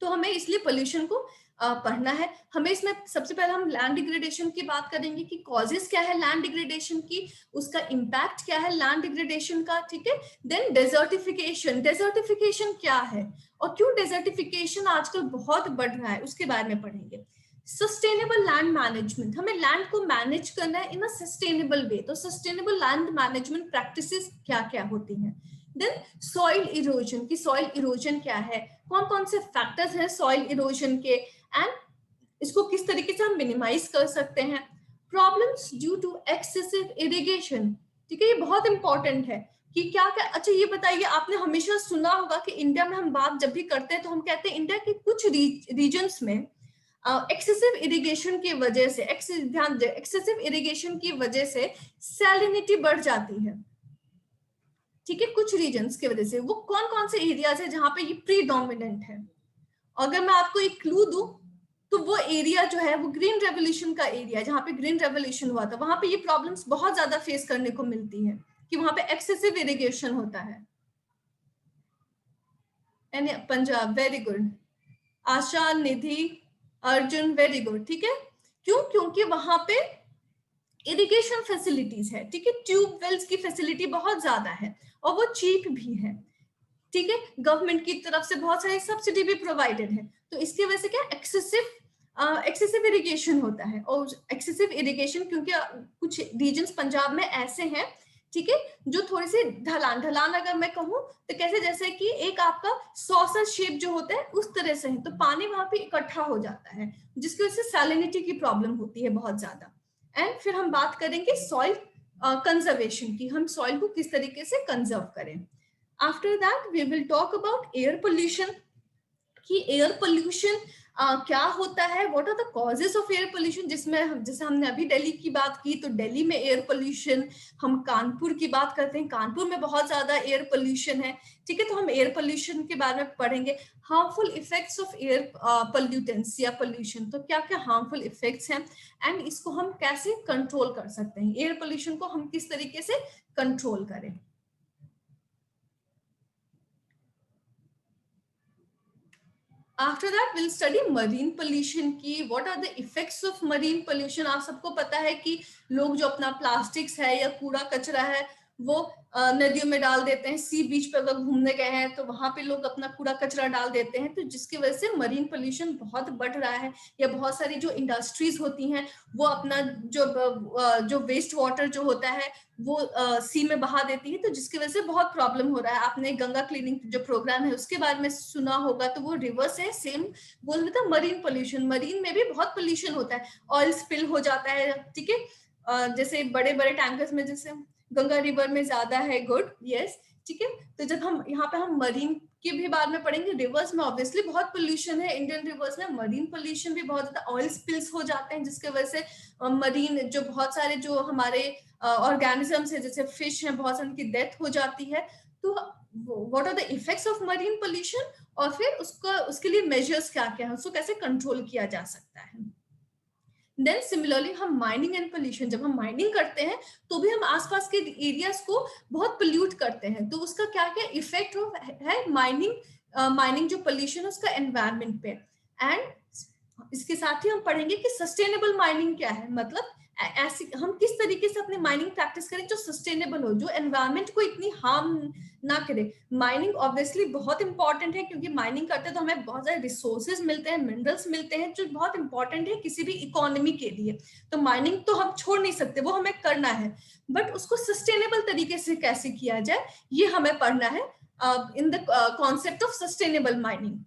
तो हमें इसलिए पोल्यूशन को पढ़ना है। हमें इसमें सबसे पहले हम लैंड डिग्रेडेशन की बात करेंगे कि कॉजेस क्या है लैंड डिग्रेडेशन की, उसका इम्पैक्ट क्या है लैंड डिग्रेडेशन का, ठीक है। देन डेजर्टिफिकेशन, डेजर्टिफिकेशन क्या है और क्यों डेजर्टिफिकेशन आजकल बहुत बढ़ रहा है, उसके बारे में पढ़ेंगे। सस्टेनेबल लैंड मैनेजमेंट, हमें लैंड को मैनेज करना है इन अ सस्टेनेबल वे, तो सस्टेनेबल लैंड मैनेजमेंट प्रैक्टिसेस क्या क्या होती हैं। देन सॉइल इरोजन, की सॉइल इरोजन क्या है, कौन कौन से फैक्टर्स हैं सॉइल इरोजन के, एंड इसको किस तरीके से हम मिनिमाइज कर सकते हैं। Problems due to excessive irrigation, ठीक है, ये बहुत इंपॉर्टेंट है कि क्या क्या। अच्छा ये बताइए, आपने हमेशा सुना होगा कि इंडिया में हम बात जब भी करते हैं तो हम कहते हैं इंडिया के कुछ रीजन्स में एक्सेसिव इरिगेशन की वजह से, ध्यान दे, एक्सेसिव इरिगेशन की वजह से सैलिनिटी बढ़ जाती है, ठीक है, कुछ रीजन्स की वजह से। वो कौन कौन से एरियाज है जहां पे ये प्रीडोमिनेंट है? अगर मैं आपको एक क्लू दूं तो वो एरिया जो है वो ग्रीन रेवोल्यूशन का एरिया, जहाँ पे ग्रीन रेवोल्यूशन हुआ था, वहां पे ये प्रॉब्लम्स बहुत ज्यादा फेस करने को मिलती है कि वहां पे एक्सेसिव इरिगेशन होता है। Punjab, very good. Asha, Nidhi, Arjun, very good, ठीक है। क्यों? क्योंकि वहां पे इरिगेशन फैसिलिटीज है, ठीक है, ट्यूब वेल्स की फैसिलिटी बहुत ज्यादा है और वो चीप भी है, ठीक है। गवर्नमेंट की तरफ से बहुत सारी सब्सिडी भी प्रोवाइडेड है, तो इसकी वजह से क्या एक्सेसिव इरिगेशन होता है। और एक्सेसिव इरिगेशन क्योंकि कुछ रीजन्स पंजाब में ऐसे हैं, ठीक है, जो थोड़ी सी ढलान ढलान अगर मैं कहूँ तो कैसे, जैसे कि एक आपका सॉसर शेप जो होता है उस तरह से है, तो पानी वहां पे इकट्ठा हो जाता है, जिसकी वजह से सैलिनिटी की प्रॉब्लम होती है बहुत ज्यादा। एंड फिर हम बात करेंगे सॉइल कंजर्वेशन की, हम सॉइल को किस तरीके से कंजर्व करें। After that we will talk about air pollution, कि एयर पोल्यूशन क्या होता है, what are the causes of air pollution, जिसमें जैसे हमने अभी दिल्ली की बात की तो दिल्ली में एयर पोल्यूशन, हम कानपुर की बात करते हैं, कानपुर में बहुत ज्यादा एयर पोल्यूशन है, ठीक है। तो हम एयर पोल्यूशन के बारे में पढ़ेंगे, harmful effects of air pollutants या पोल्यूशन, तो क्या क्या हार्मफुल इफेक्ट्स हैं एंड इसको हम कैसे कंट्रोल कर सकते हैं, एयर पोल्यूशन को हम किस तरीके से कंट्रोल करें। After that we'll study marine pollution की what are the effects of marine pollution। आप सबको पता है कि लोग जो अपना प्लास्टिक्स है या कूड़ा कचरा है वो नदियों में डाल देते हैं, सी बीच पे अगर घूमने गए हैं तो वहां पे लोग अपना कूड़ा कचरा डाल देते हैं, तो जिसकी वजह से मरीन पोल्यूशन बहुत बढ़ रहा है। या बहुत सारी जो इंडस्ट्रीज होती हैं वो अपना जो वेस्ट वाटर जो होता है वो सी में बहा देती है, तो जिसकी वजह से बहुत प्रॉब्लम हो रहा है। आपने गंगा क्लीनिंग जो प्रोग्राम है उसके बारे में सुना होगा, तो वो रिवर्स है, सेम बोल रहे थे मरीन पोल्यूशन, मरीन में भी बहुत पोल्यूशन होता है, ऑयल स्पिल हो जाता है, ठीक है। जैसे बड़े बड़े टैंकर्स में, जैसे गंगा रिवर में ज्यादा है, गुड, यस, ठीक है। तो जब हम यहाँ पे हम मरीन के भी बाद में पढ़ेंगे, रिवर्स में ऑब्वियसली बहुत पोल्यूशन है, इंडियन रिवर्स में मरीन पोल्यूशन भी बहुत ज्यादा, ऑयल स्पिल्स हो जाते हैं जिसकी वजह से मरीन जो बहुत सारे जो हमारे ऑर्गेनिजम्स है जैसे फिश है, बहुत सारी उनकी डेथ हो जाती है। तो what are the effects of marine pollution, और फिर उसके लिए मेजर्स क्या क्या है, उसको कैसे कंट्रोल किया जा सकता है। देन सिमिलरली हम माइनिंग एंड पोल्यूशन, जब हम माइनिंग करते हैं तो भी हम आसपास के एरियाज को बहुत पोल्यूट करते हैं, तो उसका क्या क्या इफेक्ट है माइनिंग जो पोल्यूशन उसका एनवायरमेंट पे। एंड इसके साथ ही हम पढ़ेंगे कि सस्टेनेबल माइनिंग क्या है, मतलब ऐसी हम किस तरीके से अपनी माइनिंग प्रैक्टिस करें जो सस्टेनेबल हो, जो एनवायरमेंट को इतनी हार्म ना करे। माइनिंग ऑब्वियसली बहुत इंपॉर्टेंट है क्योंकि माइनिंग करते हैं तो हमें बहुत सारे रिसोर्सेज मिलते हैं, मिनरल्स मिलते हैं, जो बहुत इंपॉर्टेंट है किसी भी इकोनॉमी के लिए। तो माइनिंग तो हम छोड़ नहीं सकते, वो हमें करना है, बट उसको सस्टेनेबल तरीके से कैसे किया जाए ये हमें पढ़ना है in the concept of sustainable mining,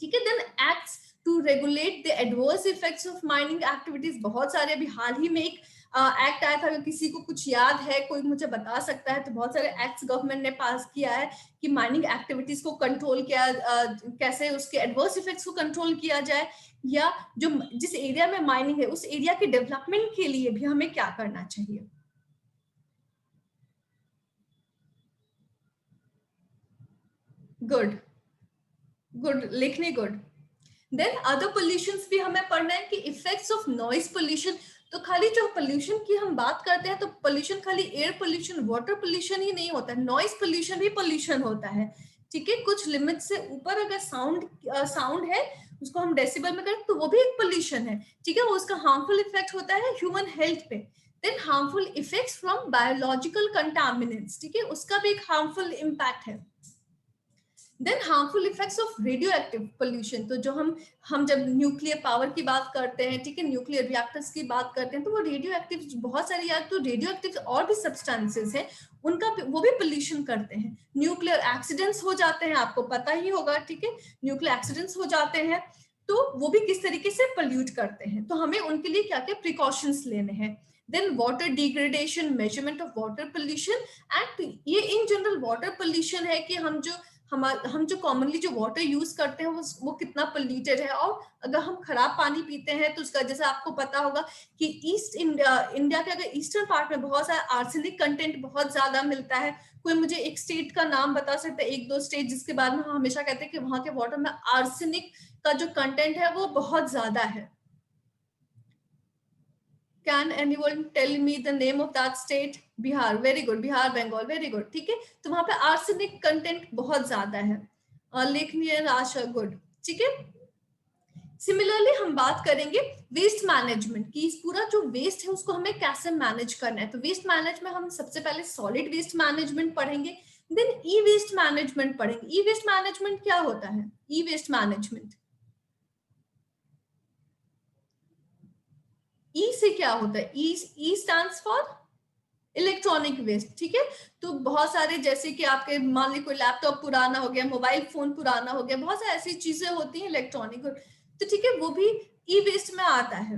ठीक है। Then acts to regulate the adverse effects of mining activities, बहुत सारे, अभी हाल ही में एक एक्ट आया था, अगर किसी को कुछ याद है कोई मुझे बता सकता है, तो बहुत सारे एक्ट्स गवर्नमेंट ने पास किया है कि माइनिंग एक्टिविटीज को कंट्रोल किया, कैसे उसके एडवर्स इफेक्ट्स को कंट्रोल किया जाए, या जो जिस एरिया में माइनिंग है उस एरिया के डेवलपमेंट के लिए भी हमें क्या करना चाहिए। गुड गुड, लिखने गुड। देन अदर पोल्यूशंस भी हमें पढ़ना है कि इफेक्ट्स ऑफ नॉइज पोल्यूशन। तो खाली जो पोल्यूशन की हम बात करते हैं तो पोल्यूशन खाली एयर पोल्यूशन, वाटर पोल्यूशन ही नहीं होता, नॉइज पोल्यूशन भी पोल्यूशन होता है, ठीक है। कुछ लिमिट से ऊपर अगर साउंड है उसको हम डेसिबल में करें तो वो भी एक पोल्यूशन है, ठीक है। वो उसका हार्मफुल इफेक्ट होता है ह्यूमन हेल्थ पे। Then harmful effects from biological contaminants, ठीक है, उसका भी एक हार्मफुल इम्पैक्ट है। Then harmful effects of radioactive pollution, तो जो हम जब न्यूक्लियर पावर की बात करते हैं, ठीक है, न्यूक्लियर रिएक्टर्स की बात करते हैं, तो वो रेडियो एक्टिव बहुत सारी, या तो रेडियो एक्टिव और भी सब्सटेंसेस हैं उनका वो भी पोल्यूशन करते हैं। न्यूक्लियर एक्सीडेंट्स हो जाते हैं, आपको पता ही होगा, ठीक है, न्यूक्लियर एक्सीडेंट्स हो जाते हैं तो वो भी किस तरीके से पोल्यूट करते हैं, तो हमें उनके लिए क्या क्या प्रिकॉशंस लेने हैं। Then water degradation, measurement of water pollution, and ये इन जनरल वाटर पोल्यूशन है कि हम जो हम जो कॉमनली जो वाटर यूज करते हैं वो कितना पोल्यूटेड है, और अगर हम खराब पानी पीते हैं तो उसका, जैसे आपको पता होगा कि ईस्ट इंडिया के अगर ईस्टर्न पार्ट में बहुत सारा आर्सेनिक कंटेंट बहुत ज्यादा मिलता है। कोई मुझे एक स्टेट का नाम बता सकता है, एक दो स्टेट जिसके बारे में हम हमेशा कहते हैं कि वहां के वाटर में आर्सेनिक का जो कंटेंट है वो बहुत ज्यादा है? Can anyone tell me the name of that state? Bihar, very good, Bihar, Bengal, very good, ठीक है। तो वहां पे आर्सेनिक कंटेंट बहुत ज्यादा है। लेखनीय, आशा, गुड, ठीक है। सिमिलरली हम बात करेंगे वेस्ट मैनेजमेंट की, पूरा जो वेस्ट है उसको हमें कैसे मैनेज करना है। तो वेस्ट मैनेजमेंट में हम सबसे पहले सॉलिड वेस्ट मैनेजमेंट पढ़ेंगे, देन ई वेस्ट मैनेजमेंट पढ़ेंगे। ई वेस्ट मैनेजमेंट क्या होता है? ई वेस्ट मैनेजमेंट, ई से क्या होता है? E stands for electronic waste, ठीक है। तो बहुत सारे, जैसे कि आपके मान ली कोई लैपटॉप पुराना हो गया, मोबाइल फोन पुराना हो गया, बहुत सारी ऐसी चीजें होती हैं इलेक्ट्रॉनिक, तो ठीक है, वो भी ई वेस्ट में आता है।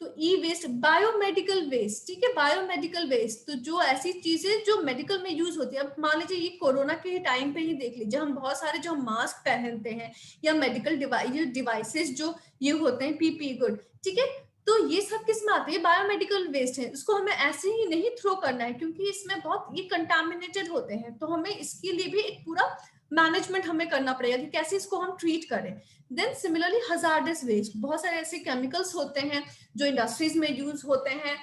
तो ई वेस्ट, बायोमेडिकल वेस्ट, ठीक है, बायोमेडिकल वेस्ट, तो जो ऐसी चीजें जो मेडिकल में यूज होती है। अब मान लीजिए ये कोरोना के टाइम पे ही देख लीजिए, हम बहुत सारे जो मास्क पहनते हैं या मेडिकल डिवाइसेस जो ये होते हैं, पीपी गुड, ठीक है, तो ये सब किस में आते हैं? बायोमेडिकल वेस्ट है। उसको हमें ऐसे ही नहीं थ्रो करना है, क्योंकि इसमें बहुत ये कंटामिनेटेड होते हैं, तो हमें इसके लिए भी एक पूरा मैनेजमेंट हमें करना पड़ेगा कि कैसे इसको हम ट्रीट करें। देन सिमिलरली हजार्डस वेस्ट, बहुत सारे ऐसे केमिकल्स होते हैं जो इंडस्ट्रीज में यूज होते हैं,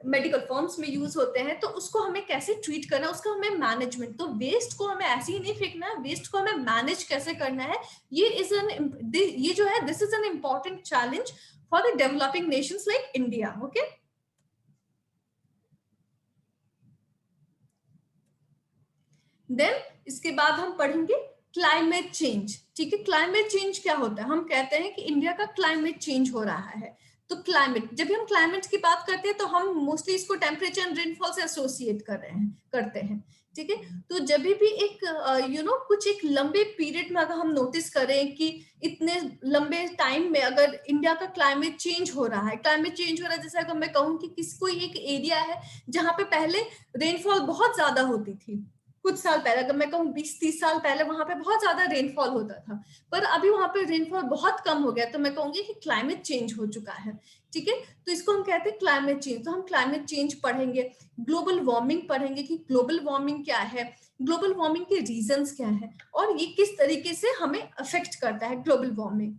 मेडिकल फॉर्म्स में यूज होते हैं, तो उसको हमें कैसे ट्रीट करना है, उसका हमें मैनेजमेंट। तो वेस्ट को हमें ऐसे ही नहीं फेंकना है, वेस्ट को हमें मैनेज कैसे करना है, ये जो है, this is an important challenge for the developing nations like India. Okay, then इसके बाद हम पढ़ेंगे क्लाइमेट चेंज, ठीक है। क्लाइमेट चेंज क्या होता है? हम कहते हैं कि इंडिया का क्लाइमेट चेंज हो रहा है। तो क्लाइमेट, जब भी हम क्लाइमेट की बात करते हैं तो हम मोस्टली इसको टेम्परेचर एंड रेनफॉल से एसोसिएट करते हैं, ठीक है। तो जब भी एक कुछ एक लंबे पीरियड में अगर हम नोटिस करें कि इतने लंबे टाइम में अगर इंडिया का क्लाइमेट चेंज हो रहा है, जैसे अगर मैं कहूँ कि कोई एक एरिया है जहां पे पहले रेनफॉल बहुत ज्यादा होती थी, कुछ साल पहले, अगर मैं कहूँ 20-30 साल पहले वहां पे बहुत ज्यादा रेनफॉल होता था, पर अभी वहां पे रेनफॉल बहुत कम हो गया, तो मैं कहूंगी कि क्लाइमेट चेंज हो चुका है, ठीक है। तो इसको हम कहते हैं क्लाइमेट चेंज। तो हम क्लाइमेट चेंज पढ़ेंगे, ग्लोबल वार्मिंग पढ़ेंगे कि ग्लोबल वार्मिंग क्या है, ग्लोबल वार्मिंग के रीजंस क्या है, और ये किस तरीके से हमें अफेक्ट करता है global warming.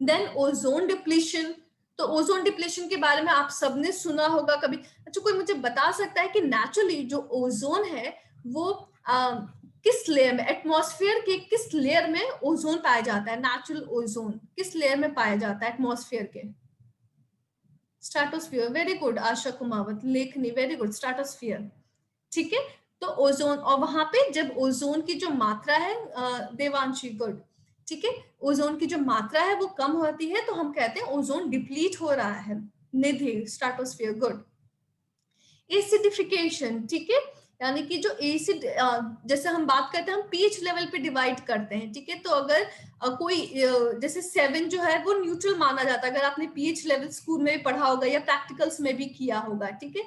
Then ozone depletion, तो ओजोन डिप्लीशन के बारे में आप सबने सुना होगा कभी। अच्छा, कोई मुझे बता सकता है कि नेचुरली जो ओजोन है वो किस लेयर में, एटमॉस्फेयर के किस लेयर में ओजोन पाया जाता है? नेचुरल ओजोन किस लेयर में पाया जाता है एटमॉस्फेयर के? Stratosphere, very good Asha Kumawat, लेखनी, वेरी गुड, स्ट्रेटोस्फीयर, ठीक है। तो ओजोन, और वहां पे जब ओजोन की जो मात्रा है, देवांशी, गुड, ठीक है, ओजोन की जो मात्रा है वो कम होती है तो हम कहते हैं ओजोन डिप्लीट हो रहा है। निधि, स्ट्रेटोस्फीयर, गुड। एसिडिफिकेशन, ठीक है, यानी कि जो एसिड, जैसे हम बात करते हैं, हम पीएच लेवल पे डिवाइड करते हैं, ठीक है। तो अगर कोई जैसे 7 जो है वो न्यूट्रल माना जाता है, अगर आपने पीएच लेवल स्कूल में भी पढ़ा होगा या प्रैक्टिकल्स में भी किया होगा, ठीक है।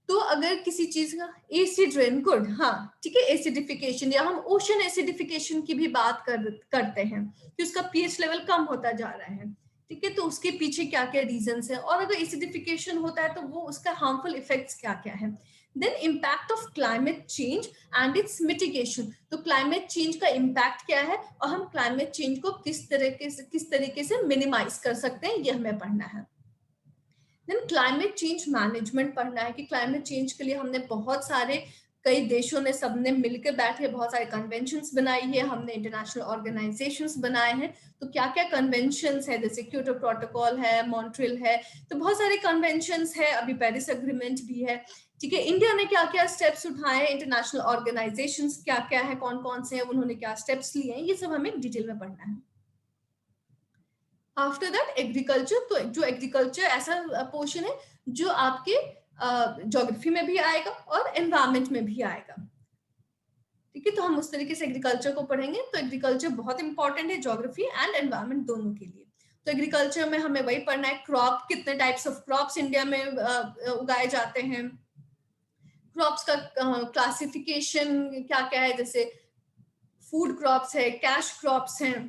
तो अगर किसी चीज का एसिड रेन, गुड, हाँ, ठीक है, एसिडिफिकेशन, या हम ओशन एसिडिफिकेशन की भी बात करते हैं कि उसका पीएच लेवल कम होता जा रहा है, ठीक है। तो उसके पीछे क्या क्या रीजंस है, और अगर एसिडिफिकेशन होता है तो वो उसका हार्मफुल इफेक्ट्स क्या क्या है। Then impact of climate change and its mitigation, तो क्लाइमेट चेंज का इम्पैक्ट क्या है और हम क्लाइमेट चेंज को किस तरीके से मिनिमाइज कर सकते हैं, ये हमें पढ़ना है। देन क्लाइमेट चेंज मैनेजमेंट पढ़ना है कि क्लाइमेट चेंज के लिए हमने बहुत सारे, कई देशों ने सबने मिलकर बैठे बहुत सारे कन्वेंशंस बनाई है, हमने इंटरनेशनल ऑर्गेनाइजेशंस बनाए हैं। तो क्या क्या कन्वेंशंस है, जैसे क्योटो प्रोटोकॉल है, मॉन्ट्रियल है, तो बहुत सारे कन्वेंशंस है, अभी पेरिस एग्रीमेंट भी है, ठीक है। इंडिया ने क्या क्या स्टेप्स उठाए हैं, इंटरनेशनल ऑर्गेनाइजेशंस क्या क्या है, कौन कौन से हैं, उन्होंने क्या स्टेप्स लिए हैं, ये सब हमें डिटेल में पढ़ना है। आफ्टर दैट एग्रीकल्चर, तो जो एग्रीकल्चर ऐसा पोर्शन है जो आपके ज्योग्राफी में भी आएगा और एनवायरमेंट में भी आएगा, ठीक है। तो हम उस तरीके से एग्रीकल्चर को पढ़ेंगे। तो एग्रीकल्चर बहुत इंपॉर्टेंट है ज्योग्राफी एंड एनवायरमेंट दोनों के लिए। तो एग्रीकल्चर में हमें वही पढ़ना है, क्रॉप, कितने टाइप्स ऑफ क्रॉप्स इंडिया में उगाए जाते हैं, क्रॉप्स का क्लासिफिकेशन क्या क्या है, जैसे फूड क्रॉप्स है, कैश क्रॉप्स हैं।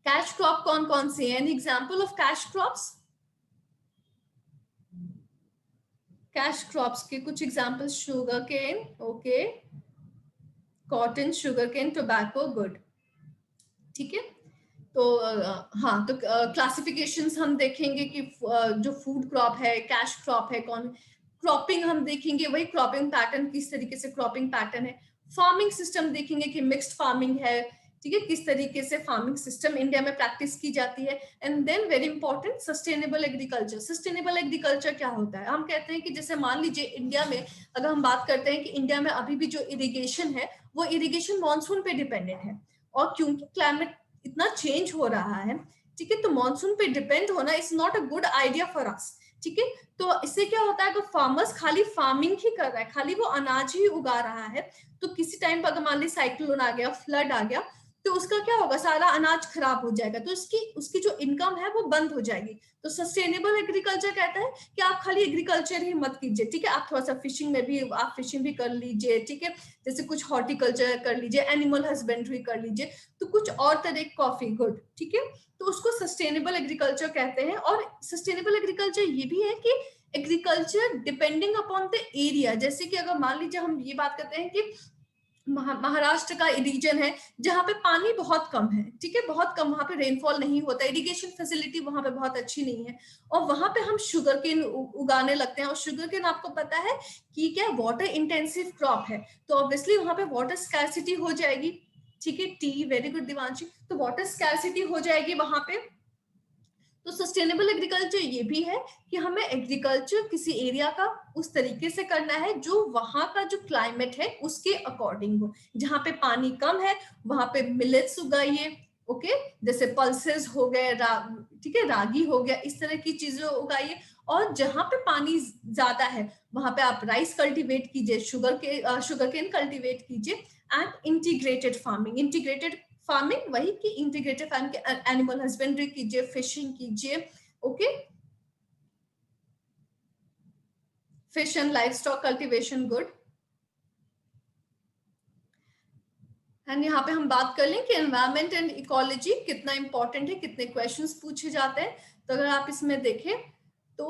कैश क्रॉप कौन कौन से हैं? An example of cash crops? Cash crops के कुछ examples, sugar cane, okay, cotton, sugar cane, tobacco, good, ठीक है। तो हाँ, तो क्लासिफिकेशंस हम देखेंगे कि जो फूड क्रॉप है, कैश क्रॉप है, कौन, क्रॉपिंग हम देखेंगे, वही क्रॉपिंग पैटर्न, किस तरीके से क्रॉपिंग पैटर्न है। फार्मिंग सिस्टम देखेंगे कि मिक्स्ड फार्मिंग है, ठीक है, किस तरीके से फार्मिंग सिस्टम इंडिया में प्रैक्टिस की जाती है। And then very important, sustainable agriculture. Sustainable agriculture क्या होता है? हम कहते हैं कि जैसे मान लीजिए इंडिया में, अगर हम बात करते हैं कि इंडिया में अभी भी जो इरिगेशन है वो इरिगेशन मानसून पे डिपेंडेंट है, और क्योंकि क्लाइमेट इतना चेंज हो रहा है, ठीक है, तो मानसून पे डिपेंड होना is not a good idea for us, ठीक है। तो इससे क्या होता है, तो फार्मर्स खाली फार्मिंग ही कर रहा है, खाली वो अनाज ही उगा रहा है, तो किसी टाइम पर अगर मान ली साइक्लोन आ गया, फ्लड आ गया, तो उसका क्या होगा, सारा अनाज खराब हो जाएगा, तो उसकी जो इनकम है वो बंद हो जाएगी। तो सस्टेनेबल एग्रीकल्चर कहता है कि आप खाली एग्रीकल्चर ही मत कीजिए, ठीक है, आप थोड़ा सा फिशिंग में भी, आप फिशिंग भी कर लीजिए, ठीक है, जैसे कुछ हॉर्टिकल्चर कर लीजिए, एनिमल हस्बेंड्री कर लीजिए, तो कुछ और तरह, कॉफी, गुड, ठीक है। तो उसको सस्टेनेबल एग्रीकल्चर कहते हैं। और सस्टेनेबल एग्रीकल्चर ये भी है कि agriculture depending upon the area, जैसे कि अगर मान लीजिए हम ये बात करते हैं कि महाराष्ट्र का रीजन है जहाँ पे पानी बहुत कम है, ठीक है, बहुत कम, वहां पे रेनफॉल नहीं होता, इरिगेशन फैसिलिटी वहां पे बहुत अच्छी नहीं है, और वहां पे हम शुगर केन उगाने लगते हैं, और शुगर केन आपको पता है कि क्या वाटर इंटेंसिव क्रॉप है, तो ऑब्वियसली वहां पे वाटर स्कैर्सिटी हो जाएगी, ठीक है। टी, वेरी गुड दिवांशी, तो वाटर स्कैर्सिटी हो जाएगी वहां पे। तो सस्टेनेबल एग्रीकल्चर ये भी है कि हमें एग्रीकल्चर किसी एरिया का उस तरीके से करना है जो वहां का जो क्लाइमेट है उसके अकॉर्डिंग हो। जहां पे पानी कम है वहां पे मिलेट्स उगाइए, ओके, जैसे पल्सेस हो गए, ठीक है, रागी हो गया, इस तरह की चीजें उगाइए। और जहां पे पानी ज्यादा है वहां पे आप राइस कल्टीवेट कीजिए, शुगर केन कल्टीवेट कीजिए, and integrated farming. Integrated farming वही कि इंटीग्रेटेड फार्मिंग, एनिमल हस्बेंड्री कीजिए, फिशिंग कीजिए, okay, fish and life stock cultivation, good. And यहाँ पे हम बात कर लें कि एनवायरमेंट एंड इकोलॉजी कितना इंपॉर्टेंट है, कितने क्वेश्चंस पूछे जाते हैं। तो अगर आप इसमें देखें तो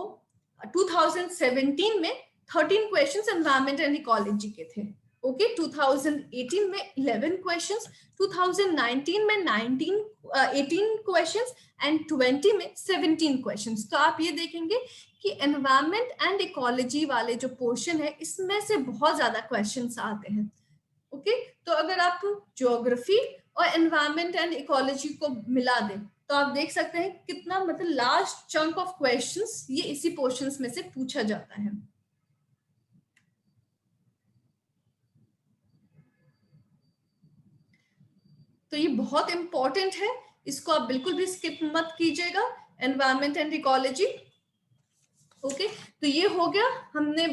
2017 में 13 क्वेश्चंस एनवायरमेंट एंड इकोलॉजी के थे, ओके, 2018 में 11 क्वेश्चंस, 2019 में 18 क्वेश्चंस, एंड 20 में 17 क्वेश्चंस। तो आप ये देखेंगे कि एनवायरमेंट एंड इकोलॉजी वाले जो पोर्शन है इसमें से बहुत ज्यादा क्वेश्चंस आते हैं, ओके। तो अगर आप ज्योग्राफी और एनवायरमेंट एंड इकोलॉजी को मिला दें तो आप देख सकते हैं कितना, मतलब लास्ट चंक ऑफ क्वेश्चंस ये इसी पोर्शंस में से पूछा जाता है। तो ये बहुत इंपॉर्टेंट है, इसको आप बिल्कुल भी स्किप मत कीजिएगा, एनवायरमेंट एंड इकोलॉजी, ओके। तो ये हो गया, हमने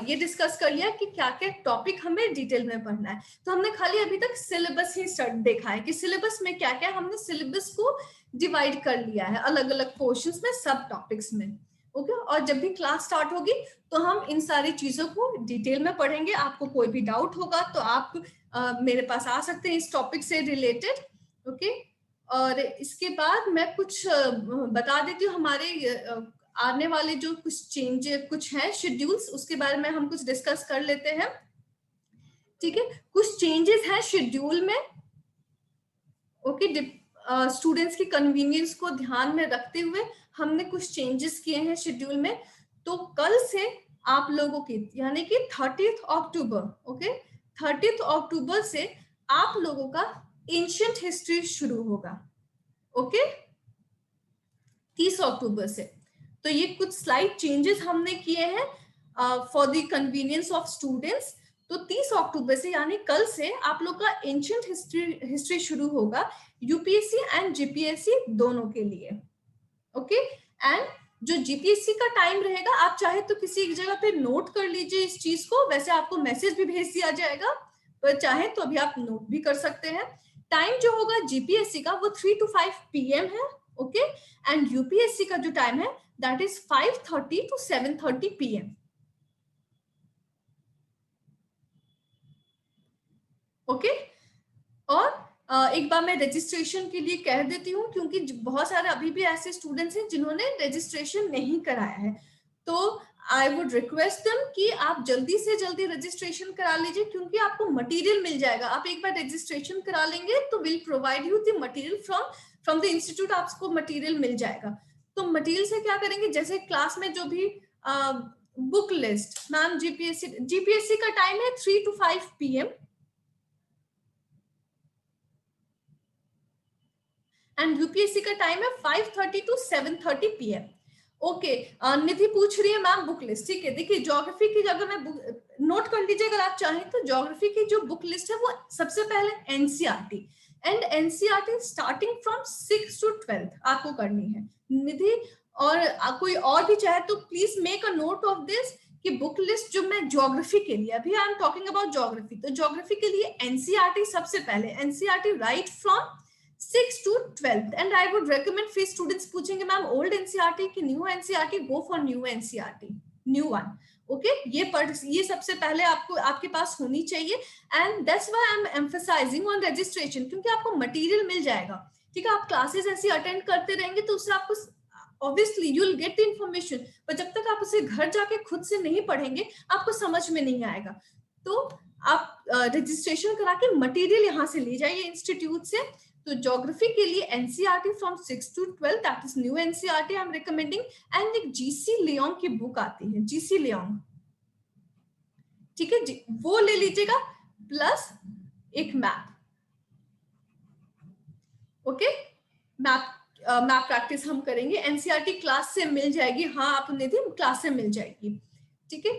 ये डिस्कस कर लिया कि क्या क्या टॉपिक हमें डिटेल में पढ़ना है। तो हमने खाली अभी तक सिलेबस ही देखा है कि सिलेबस में क्या क्या, हमने सिलेबस को डिवाइड कर लिया है अलग अलग पोर्शंस में, सब टॉपिक्स में, ओके। और जब भी क्लास स्टार्ट होगी तो हम इन सारी चीजों को डिटेल में पढ़ेंगे। आपको कोई भी डाउट होगा तो आप मेरे पास आ सकते हैं इस टॉपिक से रिलेटेड, ओके। और इसके बाद मैं कुछ बता देती हूँ, हमारे आने वाले जो कुछ चेंज कुछ है शेड्यूल्स, उसके बारे में हम कुछ डिस्कस कर लेते हैं, ठीक है। कुछ चेंजेस हैं शेड्यूल में, ओके, स्टूडेंट्स की कन्वीनियंस को ध्यान में रखते हुए हमने कुछ चेंजेस किए हैं शेड्यूल में। तो कल से आप लोगों की, यानी कि 30 अक्टूबर, ओके, 30 अक्टूबर से आप लोगों का एंशिएंट हिस्ट्री शुरू होगा, ओके, 30 अक्टूबर से। तो ये कुछ स्लाइड चेंजेस हमने किए हैं for the convenience of students. तो 30 अक्टूबर से यानी कल से आप लोग का एंशिएंट हिस्ट्री शुरू होगा, यूपीएससी एंड जीपीएससी दोनों के लिए, ओके। एंड जो जीपीएससी का टाइम रहेगा, आप चाहे तो किसी एक जगह पे नोट कर लीजिए इस चीज को, वैसे आपको मैसेज भी भेज दिया जाएगा, पर चाहे तो अभी आप नोट भी कर सकते हैं। टाइम जो होगा जीपीएससी का वो 3 to 5 PM है, ओके, एंड यूपीएससी का जो टाइम है that is 5:30 to 7:30 PM, okay. और एक बार मैं रजिस्ट्रेशन के लिए कह देती हूँ, क्योंकि बहुत सारे अभी भी ऐसे स्टूडेंट्स हैं जिन्होंने रजिस्ट्रेशन नहीं कराया है, तो आई वुड रिक्वेस्ट देम कि आप जल्दी से जल्दी रजिस्ट्रेशन करा लीजिए, क्योंकि आपको मटेरियल मिल जाएगा। आप एक बार रजिस्ट्रेशन करा लेंगे तो will provide you the material from the institute, आपको मटेरियल मिल जाएगा। तो मटेरियल से क्या करेंगे, जैसे क्लास में जो भी बुक लिस्ट, मैम जीपीएससी का टाइम है 3 to 5 PM एंड यूपीएससी का टाइम है 5:30 to 7:30 PM। ओके, निधि पूछ रही है मैम बुक लिस्ट, ठीक है। देखिए ज्योग्राफी की, अगर मैं नोट कर लीजिए अगर आप चाहें तो, ज्योग्राफी की जो बुक लिस्ट है वो सबसे पहले NCERT and NCERT starting from 6 to 12 आपको करनी है निधि। और कोई और भी चाहे तो please make a note of this कि बुक लिस्ट जो मैं ज्योग्राफी के लिए, अभी I am talking about geography, तो ज्योग्राफी के लिए एनसीईआरटी सबसे पहले, NCERT right from 6 to 12 and I would recommend, फिर स्टूडेंट्स पूछेंगे मैम ओल्ड एनसीईआरटी की new NCERT, go for new NCERT, new one. Okay, ये सबसे पहले आपको आपके पास होनी चाहिए and that's why I am emphasising on registration, क्योंकि आपको मटेरियल मिल जाएगा, ठीक है। आप क्लासेस ऐसी अटेंड करते रहेंगे तो उससे आपको obviously you will get the information, पर जब तक आप उसे घर जाके खुद से नहीं पढ़ेंगे आपको समझ में नहीं आएगा। तो आप रजिस्ट्रेशन करा के मटेरियल यहाँ से ले जाइए इंस्टीट्यूट से। तो ज्योग्राफी के लिए NCERT from 6 to 12, that is new NCERT I am recommending. And एक जीसी लियोंग की बुक आती है, जीसी लियोंग, ठीक है जी, वो ले लीजिएगा, प्लस एक मैप। ओके, मैप प्रैक्टिस हम करेंगे, एनसीईआरटी क्लास से मिल जाएगी, हाँ आप उन्हें दी क्लास से मिल जाएगी, ठीक है।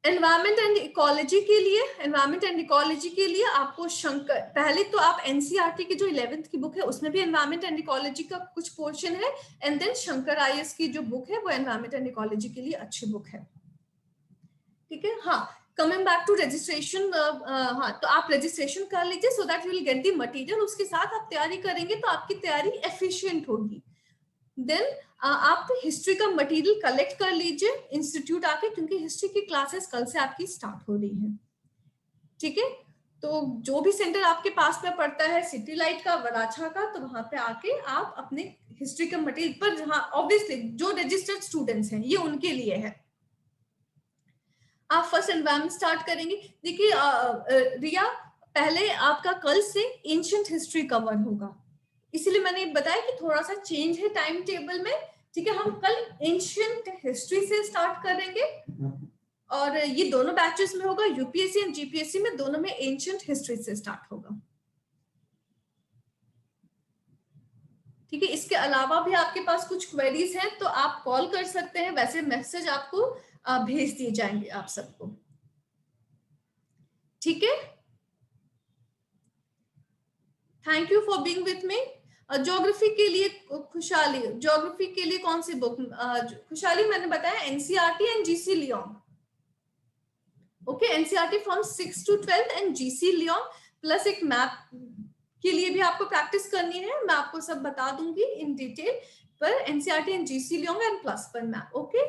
एनवायरमेंट एंड इकोलॉजी के लिए आपको शंकर, पहले तो आप एनसीईआरटी की जो 11th की बुक है उसमें भी एनवायरमेंट एंड इकोलॉजी का कुछ पोर्शन है, एंड देन शंकर आईएएस की जो बुक है वो एनवायरमेंट एंड इकोलॉजी के लिए अच्छी बुक है, ठीक है। हाँ, कमिंग बैक टू रजिस्ट्रेशन, हाँ तो आप रजिस्ट्रेशन कर लीजिए so that you will get the material, उसके साथ आप तैयारी करेंगे तो आपकी तैयारी एफिशिएंट होगी। देन आप हिस्ट्री का मटेरियल कलेक्ट कर लीजिए इंस्टीट्यूट आके, क्योंकि हिस्ट्री की क्लासेस कल से आपकी स्टार्ट हो रही है, ठीक है। तो जो भी सेंटर आपके पास में पड़ता है, सिटी लाइट का, वराछा का, तो वहां पे आके आप अपने हिस्ट्री का मटेरियल पर, जहाँ ऑब्वियसली जो रजिस्टर्ड स्टूडेंट्स हैं ये उनके लिए है। आप फर्स्ट एनवायरमेंट स्टार्ट करेंगे। देखिए रिया, पहले आपका कल से एंशिएंट हिस्ट्री कवर होगा, इसीलिए मैंने बताया कि थोड़ा सा चेंज है टाइम टेबल में, ठीक है। हम कल एंशिएंट हिस्ट्री से स्टार्ट करेंगे और ये दोनों बैचेस में होगा, यूपीएससी एंड जीपीएससी में दोनों में एंशिएंट हिस्ट्री से स्टार्ट होगा, ठीक है। इसके अलावा भी आपके पास कुछ क्वेरीज हैं तो आप कॉल कर सकते हैं, वैसे मैसेज आपको भेज दिए जाएंगे आप सबको, ठीक है। Thank you for being with me. Geography के लिए खुशहाली, ज्योग्राफी के लिए कौन सी बुक खुशहाली, मैंने बताया NCERT and GC Leong, okay. NCERT from 6 to 12 and GC Leong, plus एक मैप के लिए भी आपको प्रैक्टिस करनी है, मैं आपको सब बता दूंगी इन डिटेल, पर NCERT and GC Leong and plus पर मैप, ओके,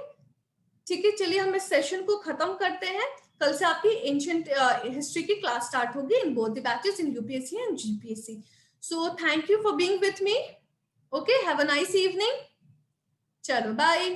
ठीक है। चलिए हम इस सेशन को खत्म करते हैं, कल से आपकी एंशिएंट हिस्ट्री की क्लास स्टार्ट होगी in both the batches, in UPSC and GPSC. So thank you for being with me, okay, have a nice evening, चलो बाय।